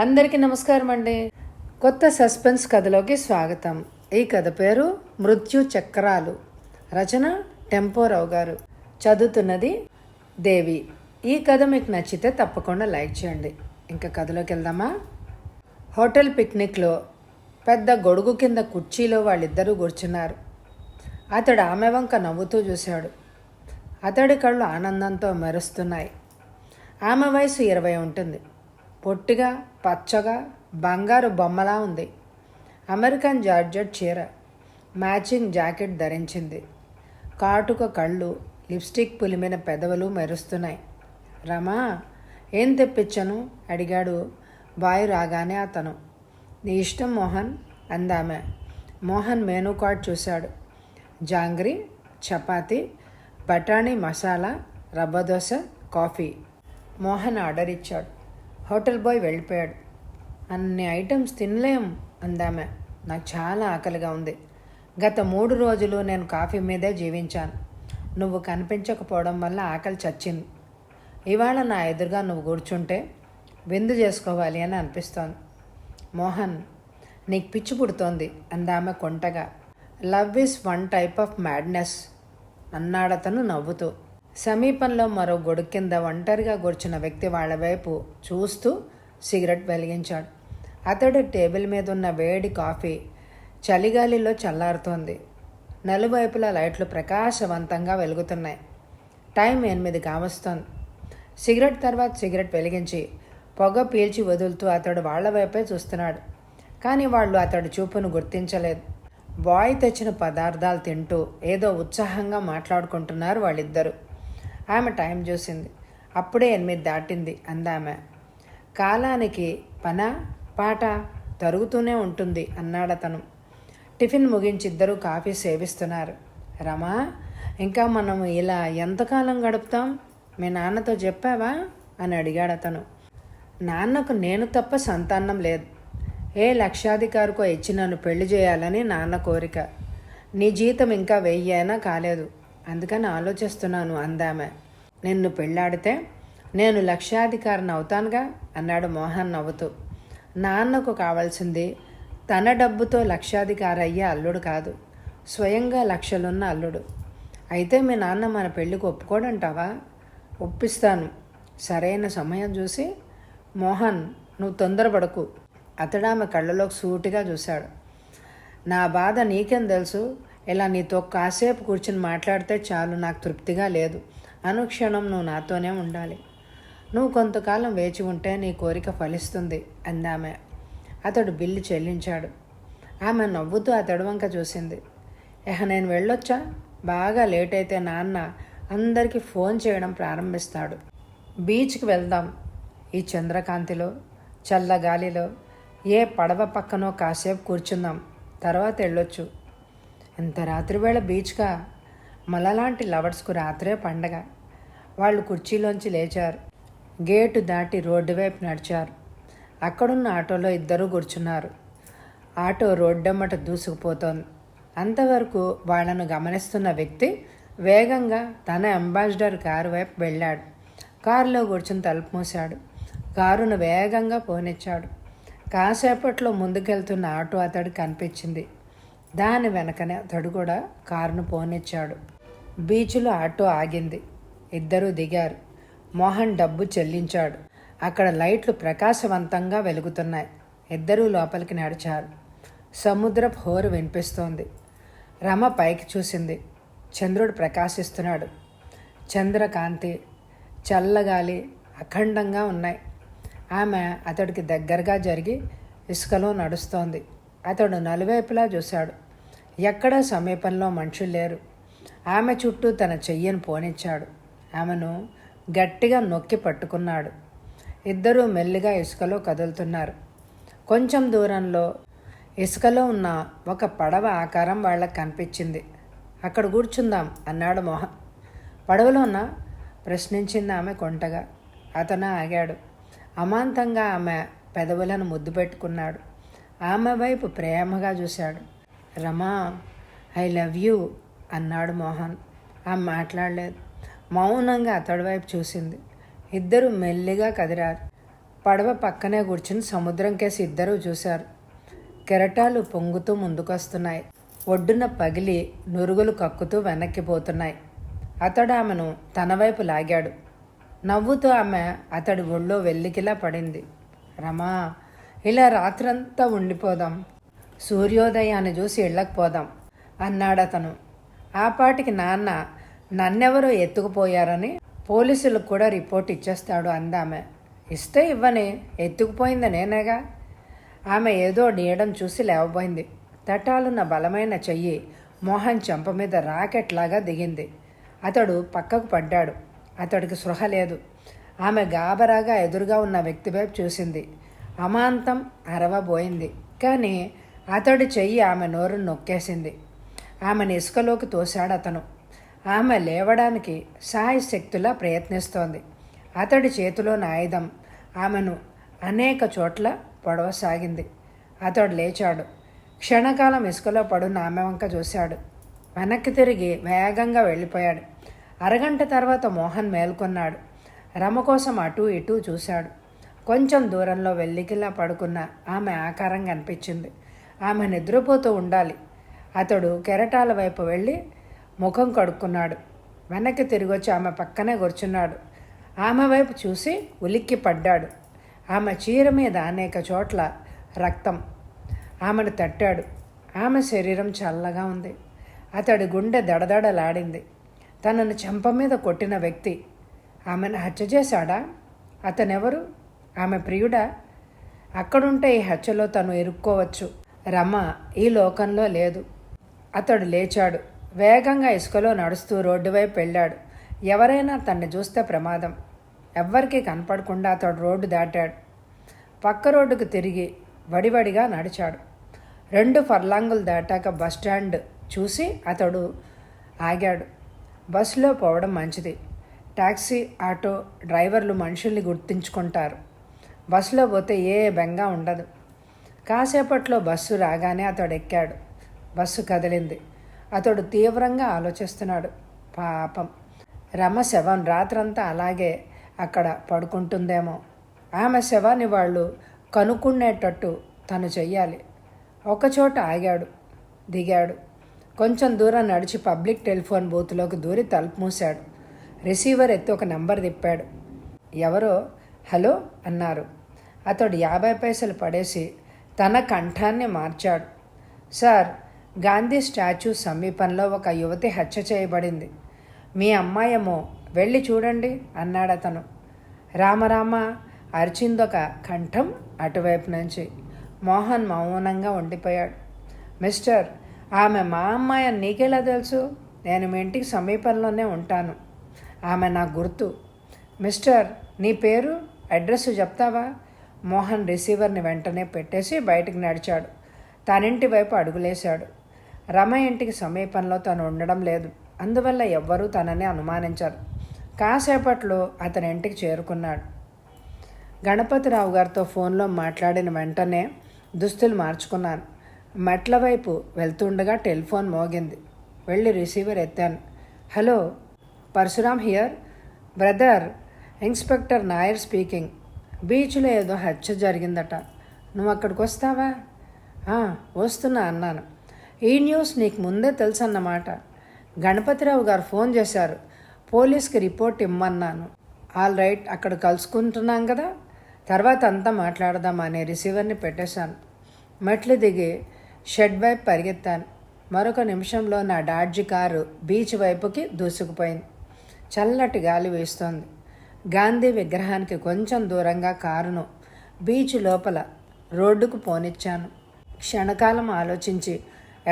అందరికీ నమస్కారం అండి. కొత్త సస్పెన్స్ కథలోకి స్వాగతం. ఈ కథ పేరు మృత్యు చక్రాలు. రచన టెంపోరావు గారు. చదువుతున్నది దేవి. ఈ కథ మీకు నచ్చితే తప్పకుండా లైక్ చేయండి. ఇంకా కథలోకి వెళ్దామా? హోటల్ పిక్నిక్లో పెద్ద గొడుగు కింద కుర్చీలో వాళ్ళిద్దరూ కూర్చున్నారు. అతడు ఆమె వంక నవ్వుతూ చూశాడు. అతడి కళ్ళు ఆనందంతో మెరుస్తున్నాయి. ఆమె వయసు 20 ఉంటుంది. పొట్టిగా, పచ్చగా, బంగారు బొమ్మలా ఉంది. అమెరికన్ జార్జెట్ చీర, మ్యాచింగ్ జాకెట్ ధరించింది. కాటుక కళ్ళు, లిప్స్టిక్ పులిమిన పెదవులు మెరుస్తున్నాయి. రమా, ఏం తెప్పించను అడిగాడు బాయ్ రాగానే అతను. నీ ఇష్టం మోహన్ అందామె. మోహన్ మెనూ కార్డ్ చూశాడు. జాంగ్రీ, చపాతీ, బఠానీ మసాలా, రవ్వ దోశ, కాఫీ. మోహన్ ఆర్డర్ ఇచ్చాడు. హోటల్ బాయ్ వెళ్ళిపోయాడు. అన్ని ఐటమ్స్ తినలేం అందామె. నాకు చాలా ఆకలిగా ఉంది. గత 3 రోజులు నేను కాఫీ మీదే జీవించాను. నువ్వు కనిపించకపోవడం వల్ల ఆకలి చచ్చింది. ఇవాళ నా ఎదురుగా నువ్వు కూర్చుంటే విందు చేసుకోవాలి అని అనిపిస్తోంది. మోహన్, నీకు పిచ్చి పుడుతోంది అందామె కొంటగా. Love is one type of madness అన్నాడతను నవ్వుతూ. సమీపంలో మరో గొడుగు కింద ఒంటరిగా కూర్చున్న వ్యక్తి వాళ్ళ వైపు చూస్తూ సిగరెట్ వెలిగించాడు. అతడు టేబుల్ మీద ఉన్న వేడి కాఫీ చలిగాలిలో చల్లారుతోంది. నలువైపులా లైట్లు ప్రకాశవంతంగా వెలుగుతున్నాయి. టైం 8 కావస్తోంది. సిగరెట్ తర్వాత సిగరెట్ వెలిగించి పొగ పీల్చి వదులుతూ అతడు వాళ్ల వైపే చూస్తున్నాడు. కానీ వాళ్ళు అతడి చూపును గుర్తించలేదు. బాయ్ తెచ్చిన పదార్థాలు తింటూ ఏదో ఉత్సాహంగా మాట్లాడుకుంటున్నారు వాళ్ళిద్దరూ. ఆమె టైం చూసింది. అప్పుడే 8 దాటింది అందామె. కాలానికి పన పాట తరుగుతూనే ఉంటుంది అన్నాడతను. టిఫిన్ ముగించి ఇద్దరూ కాఫీ సేవిస్తున్నారు. రమా, ఇంకా మనం ఇలా ఎంతకాలం గడుపుతాం? మీ నాన్నతో చెప్పావా అని అడిగాడతను. నాన్నకు నేను తప్ప సంతానం లేదు. ఏ లక్షాధికారికో ఇచ్చి నన్ను పెళ్లి చేయాలని నాన్న కోరిక. నీ జీతం ఇంకా 1000 అయినా కాలేదు. అందుకని ఆలోచిస్తున్నాను అందామె. నిన్ను పెళ్ళాడితే నేను లక్షాధికారిని అవుతానుగా అన్నాడు మోహన్ నవ్వుతూ. నాన్నకు కావాల్సింది తన డబ్బుతో లక్షాధికారి అయ్యే అల్లుడు కాదు, స్వయంగా లక్షలున్న అల్లుడు. అయితే మీ నాన్న మన పెళ్ళికి ఒప్పుకోడంటావా? ఒప్పిస్తాను, సరైన సమయం చూసి. మోహన్, నువ్వు తొందరపడకు. అతడు ఆమె కళ్ళలోకి సూటిగా చూశాడు. నా బాధ నీకేం తెలుసు? ఇలా నీతో కాసేపు కూర్చుని మాట్లాడితే చాలు, నాకు తృప్తిగా లేదు. అనుక్షణం నువ్వు నాతోనే ఉండాలి. నువ్వు కొంతకాలం వేచి ఉంటే నీ కోరిక ఫలిస్తుంది అందామె. అతడు బిల్లు చెల్లించాడు. ఆమె నవ్వుతూ అతడి వంక చూసింది. నేను వెళ్ళొచ్చా? బాగా లేట్ అయితే నాన్న అందరికీ ఫోన్ చేయడం ప్రారంభిస్తాడు. బీచ్కి వెళ్దాం. ఈ చంద్రకాంతిలో, చల్లగాలిలో ఏ పడవ పక్కనో కాసేపు కూర్చుందాం, తర్వాత వెళ్ళొచ్చు. ఇంత రాత్రివేళ బీచ్గా? మలలాంటి లవర్స్కు రాత్రే పండగ. వాళ్ళు కుర్చీలోంచి లేచారు. గేటు దాటి రోడ్డు వైపు నడిచారు. అక్కడున్న ఆటోలో ఇద్దరూ కూర్చున్నారు. ఆటో రోడ్డమ్మట దూసుకుపోతోంది. అంతవరకు వాళ్లను గమనిస్తున్న వ్యక్తి వేగంగా తన అంబాసిడర్ కారు వైపు వెళ్ళాడు. కారులో కూర్చుని తలుపు మూశాడు. కారును వేగంగా పోనిచ్చాడు. కాసేపట్లో ముందుకెళ్తున్న ఆటో అతడు కనిపించింది. దాని వెనకనే అతడు కూడా కారును పోనిచ్చాడు. బీచ్లో ఆటో ఆగింది. ఇద్దరూ దిగారు. మోహన్ డబ్బు చెల్లించాడు. అక్కడ లైట్లు ప్రకాశవంతంగా వెలుగుతున్నాయి. ఇద్దరూ లోపలికి నడిచారు. సముద్రపు హోరు వినిపిస్తోంది. రమ పైకి చూసింది. చంద్రుడు ప్రకాశిస్తున్నాడు. చంద్రకాంతి, చల్లగాలి అఖండంగా ఉన్నాయి. ఆమె అతడికి దగ్గరగా జరిగి ఇసుకలో నడుస్తోంది. అతడు నలువైపులా చూశాడు. ఎక్కడా సమీపంలో మనుషులు లేరు. ఆమె చుట్టూ తన చెయ్యిని పోనిచ్చాడు. ఆమెను గట్టిగా నొక్కి పట్టుకున్నాడు. ఇద్దరూ మెల్లిగా ఇసుకలో కదులుతున్నారు. కొంచెం దూరంలో ఇసుకలో ఉన్న ఒక పడవ ఆకారం వాళ్ళకి కనిపించింది. అక్కడ కూర్చుందాం అన్నాడు మోహన్. పడవలోనా? ప్రశ్నించింది ఆమె కొంటగా. అతను ఆగాడు. అమాంతంగా ఆమె పెదవులను ముద్దు పెట్టుకున్నాడు. ఆమె వైపు ప్రేమగా చూశాడు. రమా, ఐ లవ్ యూ అన్నాడు మోహన్. ఆమె మాట్లాడలేదు. మౌనంగా అతడి వైపు చూసింది. ఇద్దరు మెల్లిగా కదిరారు. పడవ పక్కనే కూర్చుని సముద్రం కేసి ఇద్దరూ చూశారు. కెరటాలు పొంగుతూ ముందుకొస్తున్నాయి. ఒడ్డున పగిలి నురుగులు కక్కుతూ వెనక్కిపోతున్నాయి. అతడు ఆమెను తన వైపు లాగాడు. నవ్వుతూ ఆమె అతడి ఒళ్ళో వెల్లికిలా పడింది. రమా, ఇలా రాత్రంతా ఉండిపోదాం, సూర్యోదయాన్ని చూసి ఇళ్ళకి పోదాం అన్నాడతను. ఆపాటికి నాన్న నన్నెవరో ఎత్తుకుపోయారని పోలీసులకు కూడా రిపోర్ట్ ఇచ్చేస్తాడు అందామె. ఇస్తే ఇవ్వని, ఎత్తుకుపోయింది నేనేగా. ఆమె ఏదో నీయడం చూసి లేవబోయింది. తటాలున్న బలమైన చెయ్యి మోహన్ చెంప మీద రాకెట్లాగా దిగింది. అతడు పక్కకు పడ్డాడు. అతడికి స్పృహ లేదు. ఆమె గాబరాగా ఎదురుగా ఉన్న వ్యక్తి వైపు చూసింది. అమాంతం అరవబోయింది. కానీ అతడి చెయ్యి ఆమె నోరును నొక్కేసింది. ఆమెను ఇసుకలోకి తోశాడు అతను. ఆమె లేవడానికి శాయశక్తులా ప్రయత్నిస్తోంది. అతడి చేతిలోని ఆయుధం ఆమెను అనేక చోట్ల పొడవసాగింది. అతడు లేచాడు. క్షణకాలం ఇసుకలో పడున్న ఆమె వంక చూశాడు. వెనక్కి తిరిగి వేగంగా వెళ్ళిపోయాడు. అరగంట తర్వాత మోహన్ మేల్కొన్నాడు. రమ కోసం అటూ ఇటూ చూశాడు. కొంచెం దూరంలో వెల్లికిలా పడుకున్న ఆమె ఆకారం కనిపించింది. ఆమె నిద్రపోతూ ఉండాలి. అతడు కెరటాల వైపు వెళ్ళి ముఖం కడుక్కున్నాడు. వెనక్కి తిరిగి వచ్చి ఆమె పక్కనే కూర్చున్నాడు. ఆమె వైపు చూసి ఉలిక్కి పడ్డాడు. ఆమె చీర మీద అనేక చోట్ల రక్తం. ఆమెను తట్టాడు. ఆమె శరీరం చల్లగా ఉంది. అతడి గుండె దడదడలాడింది. తనను చెంప మీద కొట్టిన వ్యక్తి ఆమెను హత్య చేశాడా? అతనెవరు? ఆమె ప్రియుడా? అక్కడుంటే ఈ హత్యలో తను ఇరుక్కోవచ్చు. రమ ఈ లోకంలో లేదు. అతడు లేచాడు. వేగంగా ఇసుకలో నడుస్తూ రోడ్డు వైపు వెళ్ళాడు. ఎవరైనా తన్ని చూస్తే ప్రమాదం. ఎవ్వరికీ కనపడకుండా అతడు రోడ్డు దాటాడు. పక్క రోడ్డుకు తిరిగి వడివడిగా నడిచాడు. 2 ఫర్లాంగులు దాటాక బస్టాండ్ చూసి అతడు ఆగాడు. బస్సులో పోవడం మంచిది. టాక్సీ, ఆటో డ్రైవర్లు మనుషుల్ని గుర్తించుకుంటారు. బస్సులో పోతే ఏ బెంగా ఉండదు. కాసేపట్లో బస్సు రాగానే అతడు ఎక్కాడు. బస్సు కదిలింది. అతడు తీవ్రంగా ఆలోచిస్తున్నాడు. పాపం, రమ శవం రాత్రంతా అలాగే అక్కడ పడుకుంటుందేమో. ఆమె శవాన్ని వాళ్ళు కనుక్కునేటట్టు తను చెయ్యాలి. ఒకచోట ఆగాడు, దిగాడు. కొంచెం దూరం నడిచి పబ్లిక్ టెలిఫోన్ బూత్లోకి దూరి తలుపు మూశాడు. రిసీవర్ ఎత్తి ఒక నంబర్ తిప్పాడు. ఎవరో హలో అన్నారు. అతడు 50 పైసలు పడేసి తన కంఠాన్ని మార్చాడు. సార్, గాంధీ స్టాచ్యూ సమీపంలో ఒక యువతి హత్య చేయబడింది. మీ అమ్మాయేమో, వెళ్ళి చూడండి అన్నాడతను. రామరామ అరిచిందొక కంఠం అటువైపు నుంచి. మోహన్ మౌనంగా ఉండిపోయాడు. మిస్టర్, ఆమె మా అమ్మాయి అని నీకెలా తెలుసు? నేను మీ ఇంటికి సమీపంలోనే ఉంటాను. ఆమె నాకు గుర్తు. మిస్టర్, నీ పేరు, అడ్రస్ చెప్తావా? మోహన్ రిసీవర్ని వెంటనే పెట్టేసి బయటికి నడిచాడు. తనింటి వైపు అడుగులేశాడు. రమ ఇంటికి సమీపంలో తను ఉండడం లేదు. అందువల్ల ఎవ్వరూ తనని అనుమానించారు. కాసేపట్లో అతని ఇంటికి చేరుకున్నాడు. గణపతిరావు గారితో ఫోన్లో మాట్లాడిన వెంటనే దుస్తులు మార్చుకున్నాను. మెట్ల వైపు వెళ్తుండగా టెలిఫోన్ మోగింది. వెళ్ళి రిసీవర్ ఎత్తాను. Hello, Parashuram here. Brother, inspector Nair speaking. బీచ్లో ఏదో హత్య జరిగిందట. నువ్వు అక్కడికి వస్తావా? వస్తున్నా అన్నాను. ఈ న్యూస్ నీకు ముందే తెలుసన్నమాట. గణపతిరావు గారు ఫోన్ చేశారు. పోలీస్కి రిపోర్ట్ ఇమ్మన్నాను. ఆల్ రైట్, అక్కడ కలుసుకుంటున్నాం కదా, తర్వాత అంతా మాట్లాడదామని రిసీవర్ని పెట్టేశాను. మెట్లు దిగి షెడ్ వైపు పరిగెత్తాను. మరొక నిమిషంలో నా డాడ్జి కారు బీచ్ వైపుకి దూసుకుపోయింది. చల్లటి గాలి వీస్తోంది. గాంధీ విగ్రహానికి కొంచెం దూరంగా కారును బీచ్ లోపల రోడ్డుకు పోనిచ్చాను. క్షణకాలం ఆలోచించి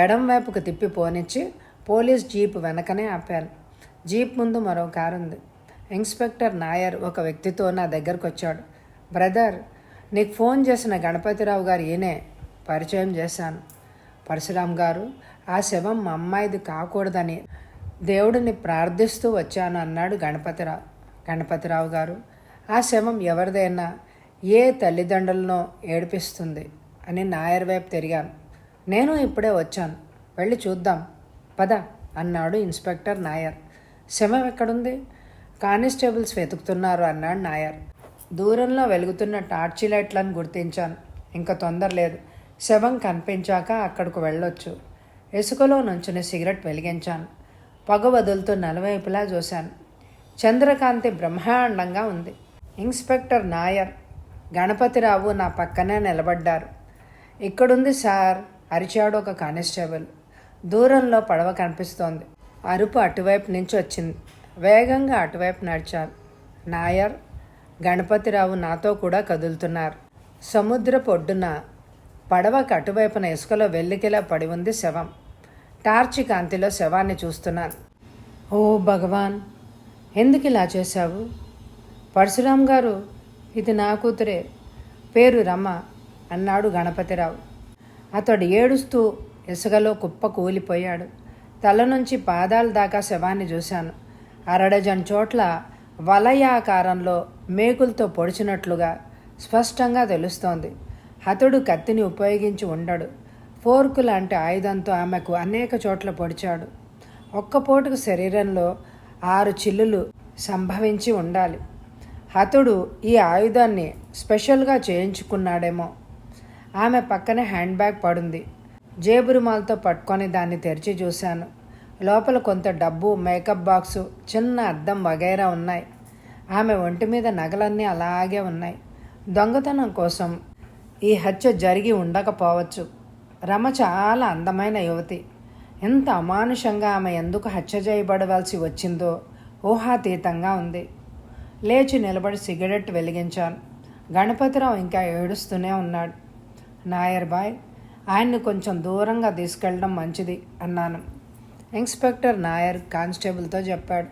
ఎడం వైపుకు తిప్పి పోనిచ్చి పోలీస్ జీప్ వెనకనే ఆపాను. జీప్ ముందు మరో కారు ఉంది. ఇన్స్పెక్టర్ నాయర్ ఒక వ్యక్తితో నా దగ్గరకు వచ్చాడు. బ్రదర్, నీకు ఫోన్ చేసిన గణపతిరావు గారు ఈయనే. పరిచయం చేశాను. పరశురామ్ గారు, ఆ శవం మా అమ్మాయిది కాకూడదని దేవుడిని ప్రార్థిస్తూ వచ్చాను అన్నాడు గణపతిరావు గారు. ఆ శవం ఎవరిదైనా ఏ తల్లిదండ్రులనో ఏడిపిస్తుంది అని నాయర్ వైపు తిరిగాను. నేను ఇప్పుడే వచ్చాను, వెళ్ళి చూద్దాం పద అన్నాడు ఇన్స్పెక్టర్ నాయర్. శవం ఎక్కడుంది? కానిస్టేబుల్స్ వెతుకుతున్నారు అన్నాడు నాయర్. దూరంలో వెలుగుతున్న టార్చి లైట్లను గుర్తించాను. ఇంకా తొందర లేదు. శవం కనిపించాక అక్కడికి వెళ్ళొచ్చు. ఇసుకలో నుంచుని సిగరెట్ వెలిగించాను. పొగ వదులుతూ నలువైపులా చూశాను. చంద్రకాంతి బ్రహ్మాండంగా ఉంది. ఇన్స్పెక్టర్ నాయర్, గణపతిరావు నా పక్కనే నిలబడ్డారు. ఇక్కడుంది సార్ అరిచాడు ఒక కానిస్టేబుల్. దూరంలో పడవ కనిపిస్తోంది. అరుపు అటువైపు నుంచి వచ్చింది. వేగంగా అటువైపు నడిచాను. నాయర్, గణపతిరావు నాతో కూడా కదులుతున్నారు. సముద్రపు ఒడ్డున పడవకు అటువైపున ఇసుకలో వెల్లికిలా పడి ఉంది శవం. టార్చి కాంతిలో శవాన్ని చూస్తున్నాను. ఓ భగవాన్, ఎందుకు ఇలా చేశావు? పరశురాం గారు, ఇది నా కూతురే, పేరు రమ అన్నాడు గణపతిరావు. అతడు ఏడుస్తూ ఇసుకలో కుప్ప కూలిపోయాడు. తల నుంచి పాదాల దాకా శవాన్ని చూశాను. అరడజన్ చోట్ల వలయాకారంలో మేకులతో పొడిచినట్లుగా స్పష్టంగా తెలుస్తోంది. హతుడు కత్తిని ఉపయోగించి ఉండడు. ఫోర్కు లాంటి ఆయుధంతో ఆమెకు అనేక చోట్ల పొడిచాడు. ఒక్కపోటుకు శరీరంలో 6 చిల్లులు సంభవించి ఉండాలి. హతుడు ఈ ఆయుధాన్ని స్పెషల్గా చేయించుకున్నాడేమో. ఆమె పక్కనే హ్యాండ్ బ్యాగ్ పడుంది. జేబు రుమాలతో పట్టుకొని దాన్ని తెరిచి చూశాను. లోపల కొంత డబ్బు, మేకప్ బాక్సు, చిన్న అద్దం వగైరా ఉన్నాయి. ఆమె ఒంటి మీద నగలన్నీ అలాగే ఉన్నాయి. దొంగతనం కోసం ఈ హత్య జరిగి ఉండకపోవచ్చు. రమ చాలా అందమైన యువతి. ఎంత అమానుషంగా ఆమె ఎందుకు హత్య చేయబడవలసి వచ్చిందో ఊహాతీతంగా ఉంది. లేచి నిలబడి సిగరెట్ వెలిగించాను. గణపతిరావు ఇంకా ఏడుస్తూనే ఉన్నాడు. నాయర్ బాయ్, ఆయన్ని కొంచెం దూరంగా తీసుకెళ్ళడం మంచిది అన్నాను. ఇన్స్పెక్టర్ నాయర్ కానిస్టేబుల్తో చెప్పాడు.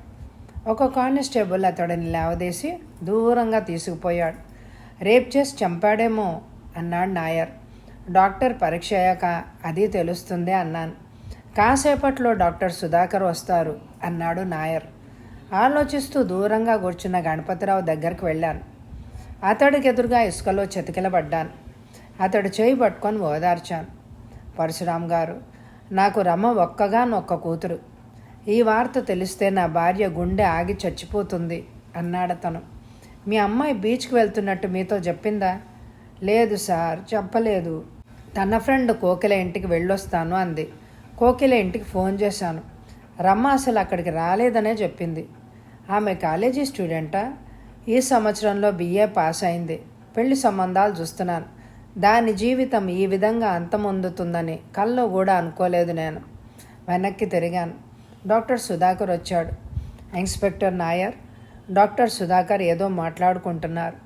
ఒక కానిస్టేబుల్ అతడిని లేవదీసి దూరంగా తీసుకుపోయాడు. రేప్ చేసి చంపాడేమో అన్నాడు నాయర్. డాక్టర్ పరీక్ష అయ్యాక అది తెలుస్తుంది అన్నాను. కాసేపట్లో డాక్టర్ సుధాకర్ వస్తారు అన్నాడు నాయర్. ఆలోచిస్తూ దూరంగా కూర్చున్న గణపతిరావు దగ్గరికి వెళ్ళాను. అతడికి ఎదురుగా ఇసుకలో చతికిలబడ్డాను. అతడు చేయి పట్టుకొని ఓదార్చాను. పరశురాం గారు, నాకు రమ ఒక్కగానొక్క కూతురు. ఈ వార్త తెలిస్తే నా భార్య గుండె ఆగి చచ్చిపోతుంది అన్నాడతను. మీ అమ్మాయి బీచ్కి వెళ్తున్నట్టు మీతో చెప్పిందా? లేదు సార్, చెప్పలేదు. తన ఫ్రెండ్ కోకిల ఇంటికి వెళ్ళొస్తాను అంది. కోకిల ఇంటికి ఫోన్ చేశాను. రమ్మ అసలు అక్కడికి రాలేదనే చెప్పింది. ఆమె కాలేజీ స్టూడెంటా? ఈ సంవత్సరంలో BA పాస్ అయింది. పెళ్లి సంబంధాలు చూస్తున్నాను. దాని జీవితం ఈ విధంగా అంతమొందుతుందని కల్లో కూడా అనుకోలేదు నేను. వెనక్కి తిరిగాను. డాక్టర్ సుధాకర్ వచ్చాడు. ఇన్స్పెక్టర్ నాయర్, డాక్టర్ సుధాకర్ ఏదో మాట్లాడుకుంటున్నారు.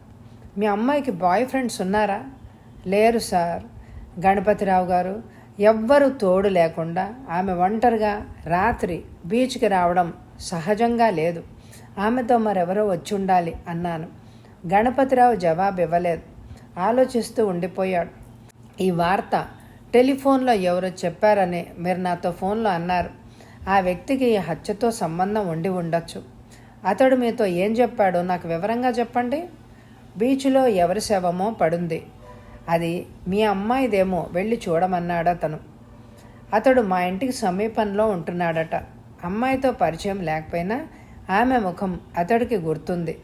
మీ అమ్మాయికి బాయ్ ఫ్రెండ్స్ ఉన్నారా? లేరు సార్. గణపతిరావు గారు, ఎవ్వరూ తోడు లేకుండా ఆమె ఒంటరిగా రాత్రి బీచ్కి రావడం సహజంగా లేదు. ఆమెతో మరెవరో వచ్చి ఉండాలి అన్నాను. గణపతిరావు జవాబు ఇవ్వలేదు. ఆలోచిస్తూ ఉండిపోయాడు. ఈ వార్త టెలిఫోన్లో ఎవరో చెప్పారని మీరు నాతో ఫోన్లో అన్నారు. ఆ వ్యక్తికి ఈ హత్యతో సంబంధం ఉండి ఉండొచ్చు. అతడు మీతో ఏం చెప్పాడో నాకు వివరంగా చెప్పండి. బీచ్లో ఎవరి శవమో పడుంది. అది మీ అమ్మాయిదేమో వెళ్ళి చూడమన్నాడు అతను. అతడు మా ఇంటికి సమీపంలో ఉంటున్నాడట. అమ్మాయితో పరిచయం లేకపోయినా ఆమె ముఖం అతడికి గుర్తుంది.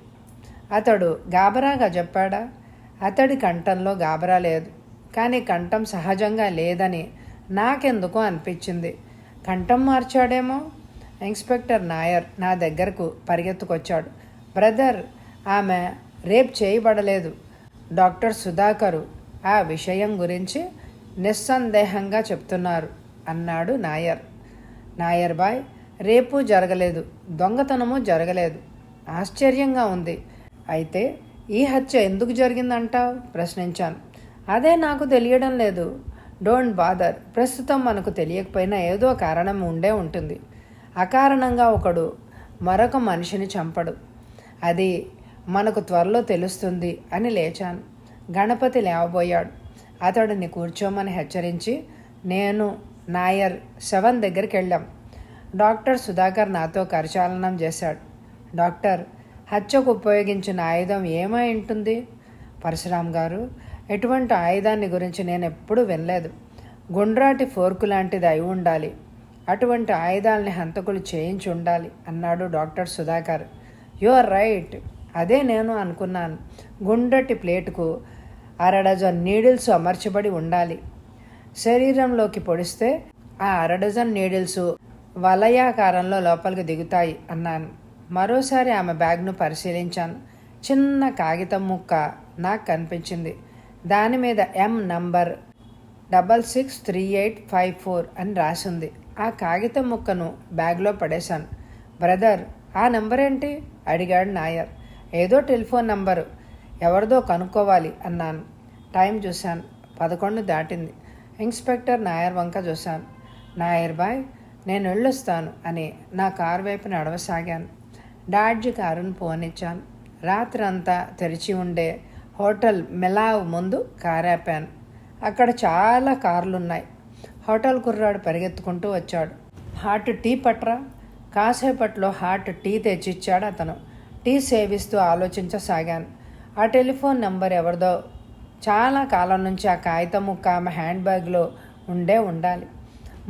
అతడు గాబరాగా చెప్పాడా? అతడి కంఠంలో గాబరా లేదు, కానీ కంఠం సహజంగా లేదని నాకెందుకో అనిపించింది. కంఠం మార్చాడేమో. ఇన్స్పెక్టర్ నాయర్ నా దగ్గరకు పరిగెత్తుకొచ్చాడు. బ్రదర్, ఆమె రేప్ చేయబడలేదు. డాక్టర్ సుధాకరు ఆ విషయం గురించి నిస్సందేహంగా చెప్తున్నారు అన్నాడు నాయర్. నాయర్ బాయ్, రేపు జరగలేదు, దొంగతనము జరగలేదు. ఆశ్చర్యంగా ఉంది. అయితే ఈ హత్య ఎందుకు జరిగిందంటావు? ప్రశ్నించాను. అదే నాకు తెలియడం లేదు. Don't bother. ప్రస్తుతం మనకు తెలియకపోయినా ఏదో కారణం ఉండే ఉంటుంది. అకారణంగా ఒకడు మరొక మనిషిని చంపడు. అది మనకు త్వరలో తెలుస్తుంది అని లేచాను. గణపతి లేవబోయాడు. అతడిని కూర్చోమని హెచ్చరించి నేను నాయర్ శవం దగ్గరికి వెళ్ళాం. డాక్టర్ సుధాకర్ నాతో కరచాలనం చేశాడు. డాక్టర్, హత్యకు ఉపయోగించిన ఆయుధం ఏమై ఉంటుంది? పరశురాం గారు, ఎటువంటి ఆయుధాన్ని గురించి నేను ఎప్పుడూ వినలేదు. గుండ్రాటి ఫోర్కు లాంటిది అయి ఉండాలి. అటువంటి ఆయుధాలని హంతకులు చేయించి ఉండాలి అన్నాడు doctor Sudhakar. You are right. అదే నేను అనుకున్నాను. గుండ్రటి ప్లేటుకు అరడజన్ నీడిల్స్ అమర్చబడి ఉండాలి. శరీరంలోకి పొడిస్తే ఆ అరడజన్ నీడిల్స్ వలయాకారంలో లోపలికి దిగుతాయి అన్నాను. మరోసారి ఆమె బ్యాగ్ను పరిశీలించాను. చిన్న కాగితం ముక్క నాకు కనిపించింది. దాని మీద ఎం నంబర్ 663854 అని రాసింది. ఆ కాగితం ముక్కను బ్యాగ్లో పడేశాను. బ్రదర్, ఆ నంబర్ ఏంటి? అడిగాడు నాయర్. ఏదో టెలిఫోన్ నంబరు, ఎవరిదో కనుక్కోవాలి అన్నాను. టైం చూశాను. 11 దాటింది. ఇన్స్పెక్టర్ నాయర్ వంక చూశాను. నాయర్ బాయ్, నేను వెళ్ళొస్తాను అని నా కారు వైపు నడవసాగాను. డాడ్జి కారును పోనిచ్చాను. రాత్రి అంతా తెరిచి ఉండే హోటల్ మెలావ్ ముందు కారాపాను. అక్కడ చాలా కార్లున్నాయి. హోటల్ కుర్రాడు పరిగెత్తుకుంటూ వచ్చాడు. హాట్ టీ పట్రా. కాసేపట్లో హాట్ టీ తెచ్చిచ్చాడు అతను. టీ సేవిస్తూ ఆలోచించసాగాను. ఆ టెలిఫోన్ నెంబర్ ఎవరిదో. చాలా కాలం నుంచి ఆ కాగితం ముక్క ఆమె హ్యాండ్ బ్యాగ్లో ఉండాలి.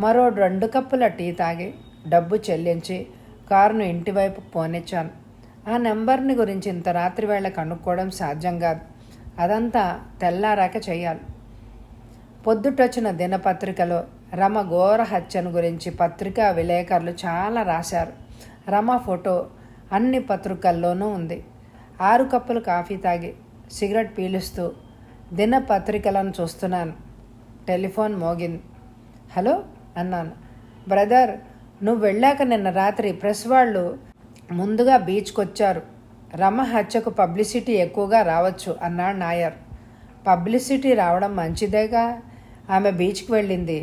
మరో 2 కప్పుల టీ తాగి డబ్బు చెల్లించి కారును ఇంటివైపు పోనిచ్చాను. ఆ నెంబర్ని గురించి ఇంత రాత్రి వేళ కనుక్కోవడం సాధ్యం కాదు. అదంతా తెల్లారాక చేయాలి. పొద్దుటొచ్చిన దినపత్రికలో రమ ఘోర హత్యను గురించి పత్రికా విలేకరులు చాలా రాశారు. రమ ఫోటో అన్ని పత్రికల్లోనూ ఉంది. 6 కప్పులు కాఫీ తాగి సిగరెట్ పీలుస్తూ దినపత్రికలను చూస్తున్నాను. టెలిఫోన్ మోగింది. హలో అన్నాను. బ్రదర్, నువ్వు వెళ్ళాక నిన్న రాత్రి ప్రెస్ వాళ్ళు ముందుగా బీచ్కి వచ్చారు. రమ హత్యకు పబ్లిసిటీ ఎక్కువగా రావచ్చు అన్నాడు నాయర్. పబ్లిసిటీ రావడం మంచిదేగా. ఆమె బీచ్కి వెళ్ళింది.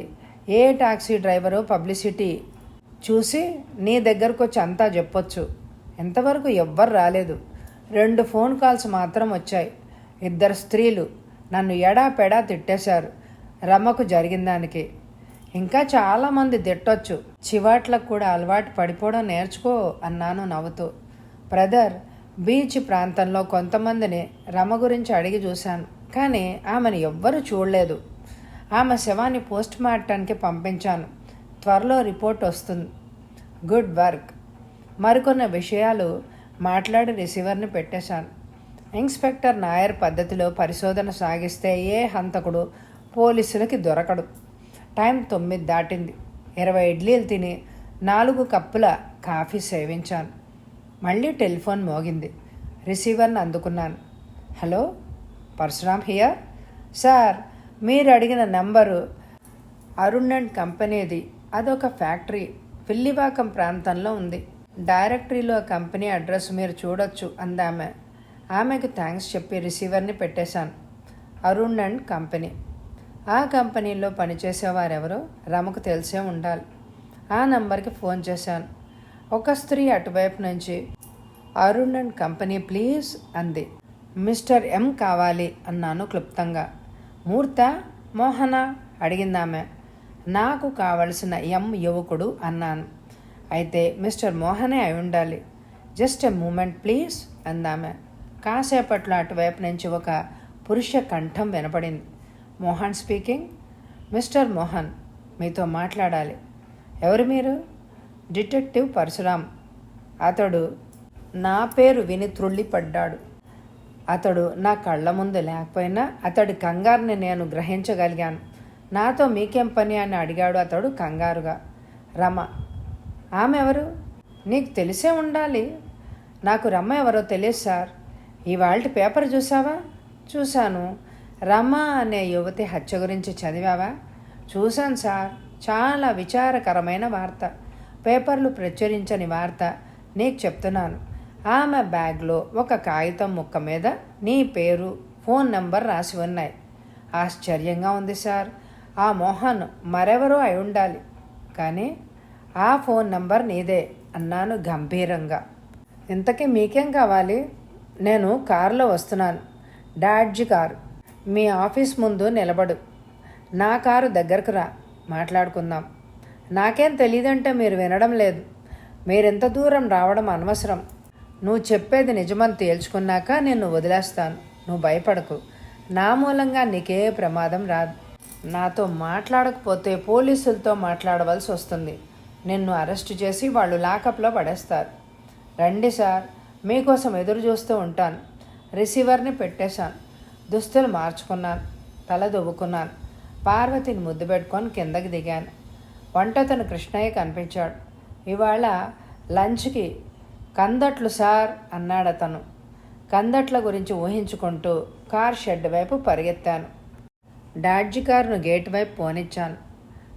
ఏ టాక్సీ డ్రైవరు పబ్లిసిటీ చూసి నీ దగ్గరకు వచ్చి అంతా చెప్పొచ్చు. ఇంతవరకు ఎవ్వరు రాలేదు. 2 ఫోన్ కాల్స్ మాత్రం వచ్చాయి. 2 స్త్రీలు నన్ను ఎడాపెడా తిట్టేశారు రమకు జరిగిన దానికి. ఇంకా చాలామంది తిట్టొచ్చు. చివాట్లకు కూడా అలవాటు పడిపోవడం నేర్చుకో అన్నాను నవ్వుతూ. బ్రదర్, బీచ్ ప్రాంతంలో కొంతమందిని రమ గురించి అడిగి చూశాను, కానీ ఆమెను ఎవ్వరూ చూడలేదు. ఆమె శవాన్ని పోస్ట్ మార్టానికి పంపించాను. త్వరలో రిపోర్ట్ వస్తుంది. Good work. మరికొన్ని విషయాలు మాట్లాడి రిసీవర్ని పెట్టేశాను. ఇన్స్పెక్టర్ నాయర్ పద్ధతిలో పరిశోధన సాగిస్తే ఏ హంతకుడు పోలీసులకి దొరకడు. టైం 9 దాటింది. 20 ఇడ్లీలు తిని 4 కప్పుల కాఫీ సేవించాను. మళ్ళీ టెలిఫోన్ మోగింది. రిసీవర్ని అందుకున్నాను. Hello, Parashuram here. సార్, మీరు అడిగిన నంబరు అరుణ్ అండ్ కంపెనీది. అదొక ఫ్యాక్టరీ విల్లివాకం ప్రాంతంలో ఉంది. డైరెక్టరీలో కంపెనీ అడ్రస్ మీరు చూడొచ్చు అందామె. ఆమెకు థ్యాంక్స్ చెప్పి రిసీవర్ని పెట్టేశాను. Arun and company. ఆ కంపెనీలో పనిచేసేవారెవరో రమకు తెలిసే ఉండాలి. ఆ నంబర్కి ఫోన్ చేశాను. ఒక స్త్రీ అటువైపు నుంచి అరుణ్ అండ్ కంపెనీ ప్లీజ్ అంది. మిస్టర్ ఎం కావాలి అన్నాను క్లుప్తంగా. మూర్త, మోహన అడిగిందామె. నాకు కావలసిన ఎం యువకుడు అన్నాను. అయితే మిస్టర్ మోహనే అయి ఉండాలి. జస్ట్ ఎ మూమెంట్ ప్లీజ్ అందామె. కాసేపట్లో అటువైపు నుంచి ఒక పురుష కంఠం వినపడింది. మోహన్ స్పీకింగ్. మిస్టర్ మోహన్, మీతో మాట్లాడాలి. ఎవరు మీరు? డిటెక్టివ్ పరశురామ్. అతడు నా పేరు విని త్రుళ్ళిపడ్డాడు. అతడు నా కళ్ళ ముందు లేకపోయినా అతడి కంగారుని నేను గ్రహించగలిగాను. నాతో మీకేం పని అని అడిగాడు అతడు కంగారుగా. రమ. ఆమె ఎవరు? నీకు తెలిసే ఉండాలి. నాకు రమ ఎవరో తెలియదు సార్. ఇవాళ పేపర్ చూసావా? చూశాను. రమ అనే యువతి హత్య గురించి చదివావా? చూశాను సార్. చాలా విచారకరమైన వార్త. పేపర్లు ప్రచురించని వార్త. నీకు చెప్తున్నాను. ఆమె బ్యాగ్లో ఒక కాగితం ముక్క మీద నీ పేరు, ఫోన్ నంబర్ రాసి ఉన్నాయి. ఆశ్చర్యంగా ఉంది సార్. ఆ మోహన్ మరెవరో అయి ఉండాలి. కానీ ఆ ఫోన్ నంబర్ నీదే అన్నాను గంభీరంగా. ఇంతకీ మీకేం కావాలి? నేను కారులో వస్తున్నాను. డాడ్జి కారు. మీ ఆఫీస్ ముందు నిలబడు. నా కారు దగ్గరకు రా, మాట్లాడుకుందాం. నాకేం తెలియదంటే మీరు వినడం లేదు. మీరెంత దూరం రావడం అనవసరం. నువ్వు చెప్పేది నిజమని తేల్చుకున్నాక నిన్ను వదిలేస్తాను. నువ్వు భయపడకు. నా మూలంగా నీకే ప్రమాదం రాదు. నాతో మాట్లాడకపోతే పోలీసులతో మాట్లాడవలసి వస్తుంది. నిన్ను అరెస్టు చేసి వాళ్ళు లాకప్లో పడేస్తారు. రండి సార్, మీకోసం ఎదురు చూస్తూ ఉంటాను. రిసీవర్ని పెట్టేశాను. దుస్తులు మార్చుకున్నాను. తల దువ్వుకున్నాను. పార్వతిని ముద్దు పెట్టుకొని కిందకి దిగాను. వంటతను కృష్ణయ్య కనిపించాడు. ఇవాళ లంచ్కి కందట్లు సార్ అన్నాడతను. కందట్ల గురించి ఊహించుకుంటూ కార్ షెడ్ వైపు పరిగెత్తాను. డాడ్జి కారును గేట్ వైపు పోనిచ్చాను.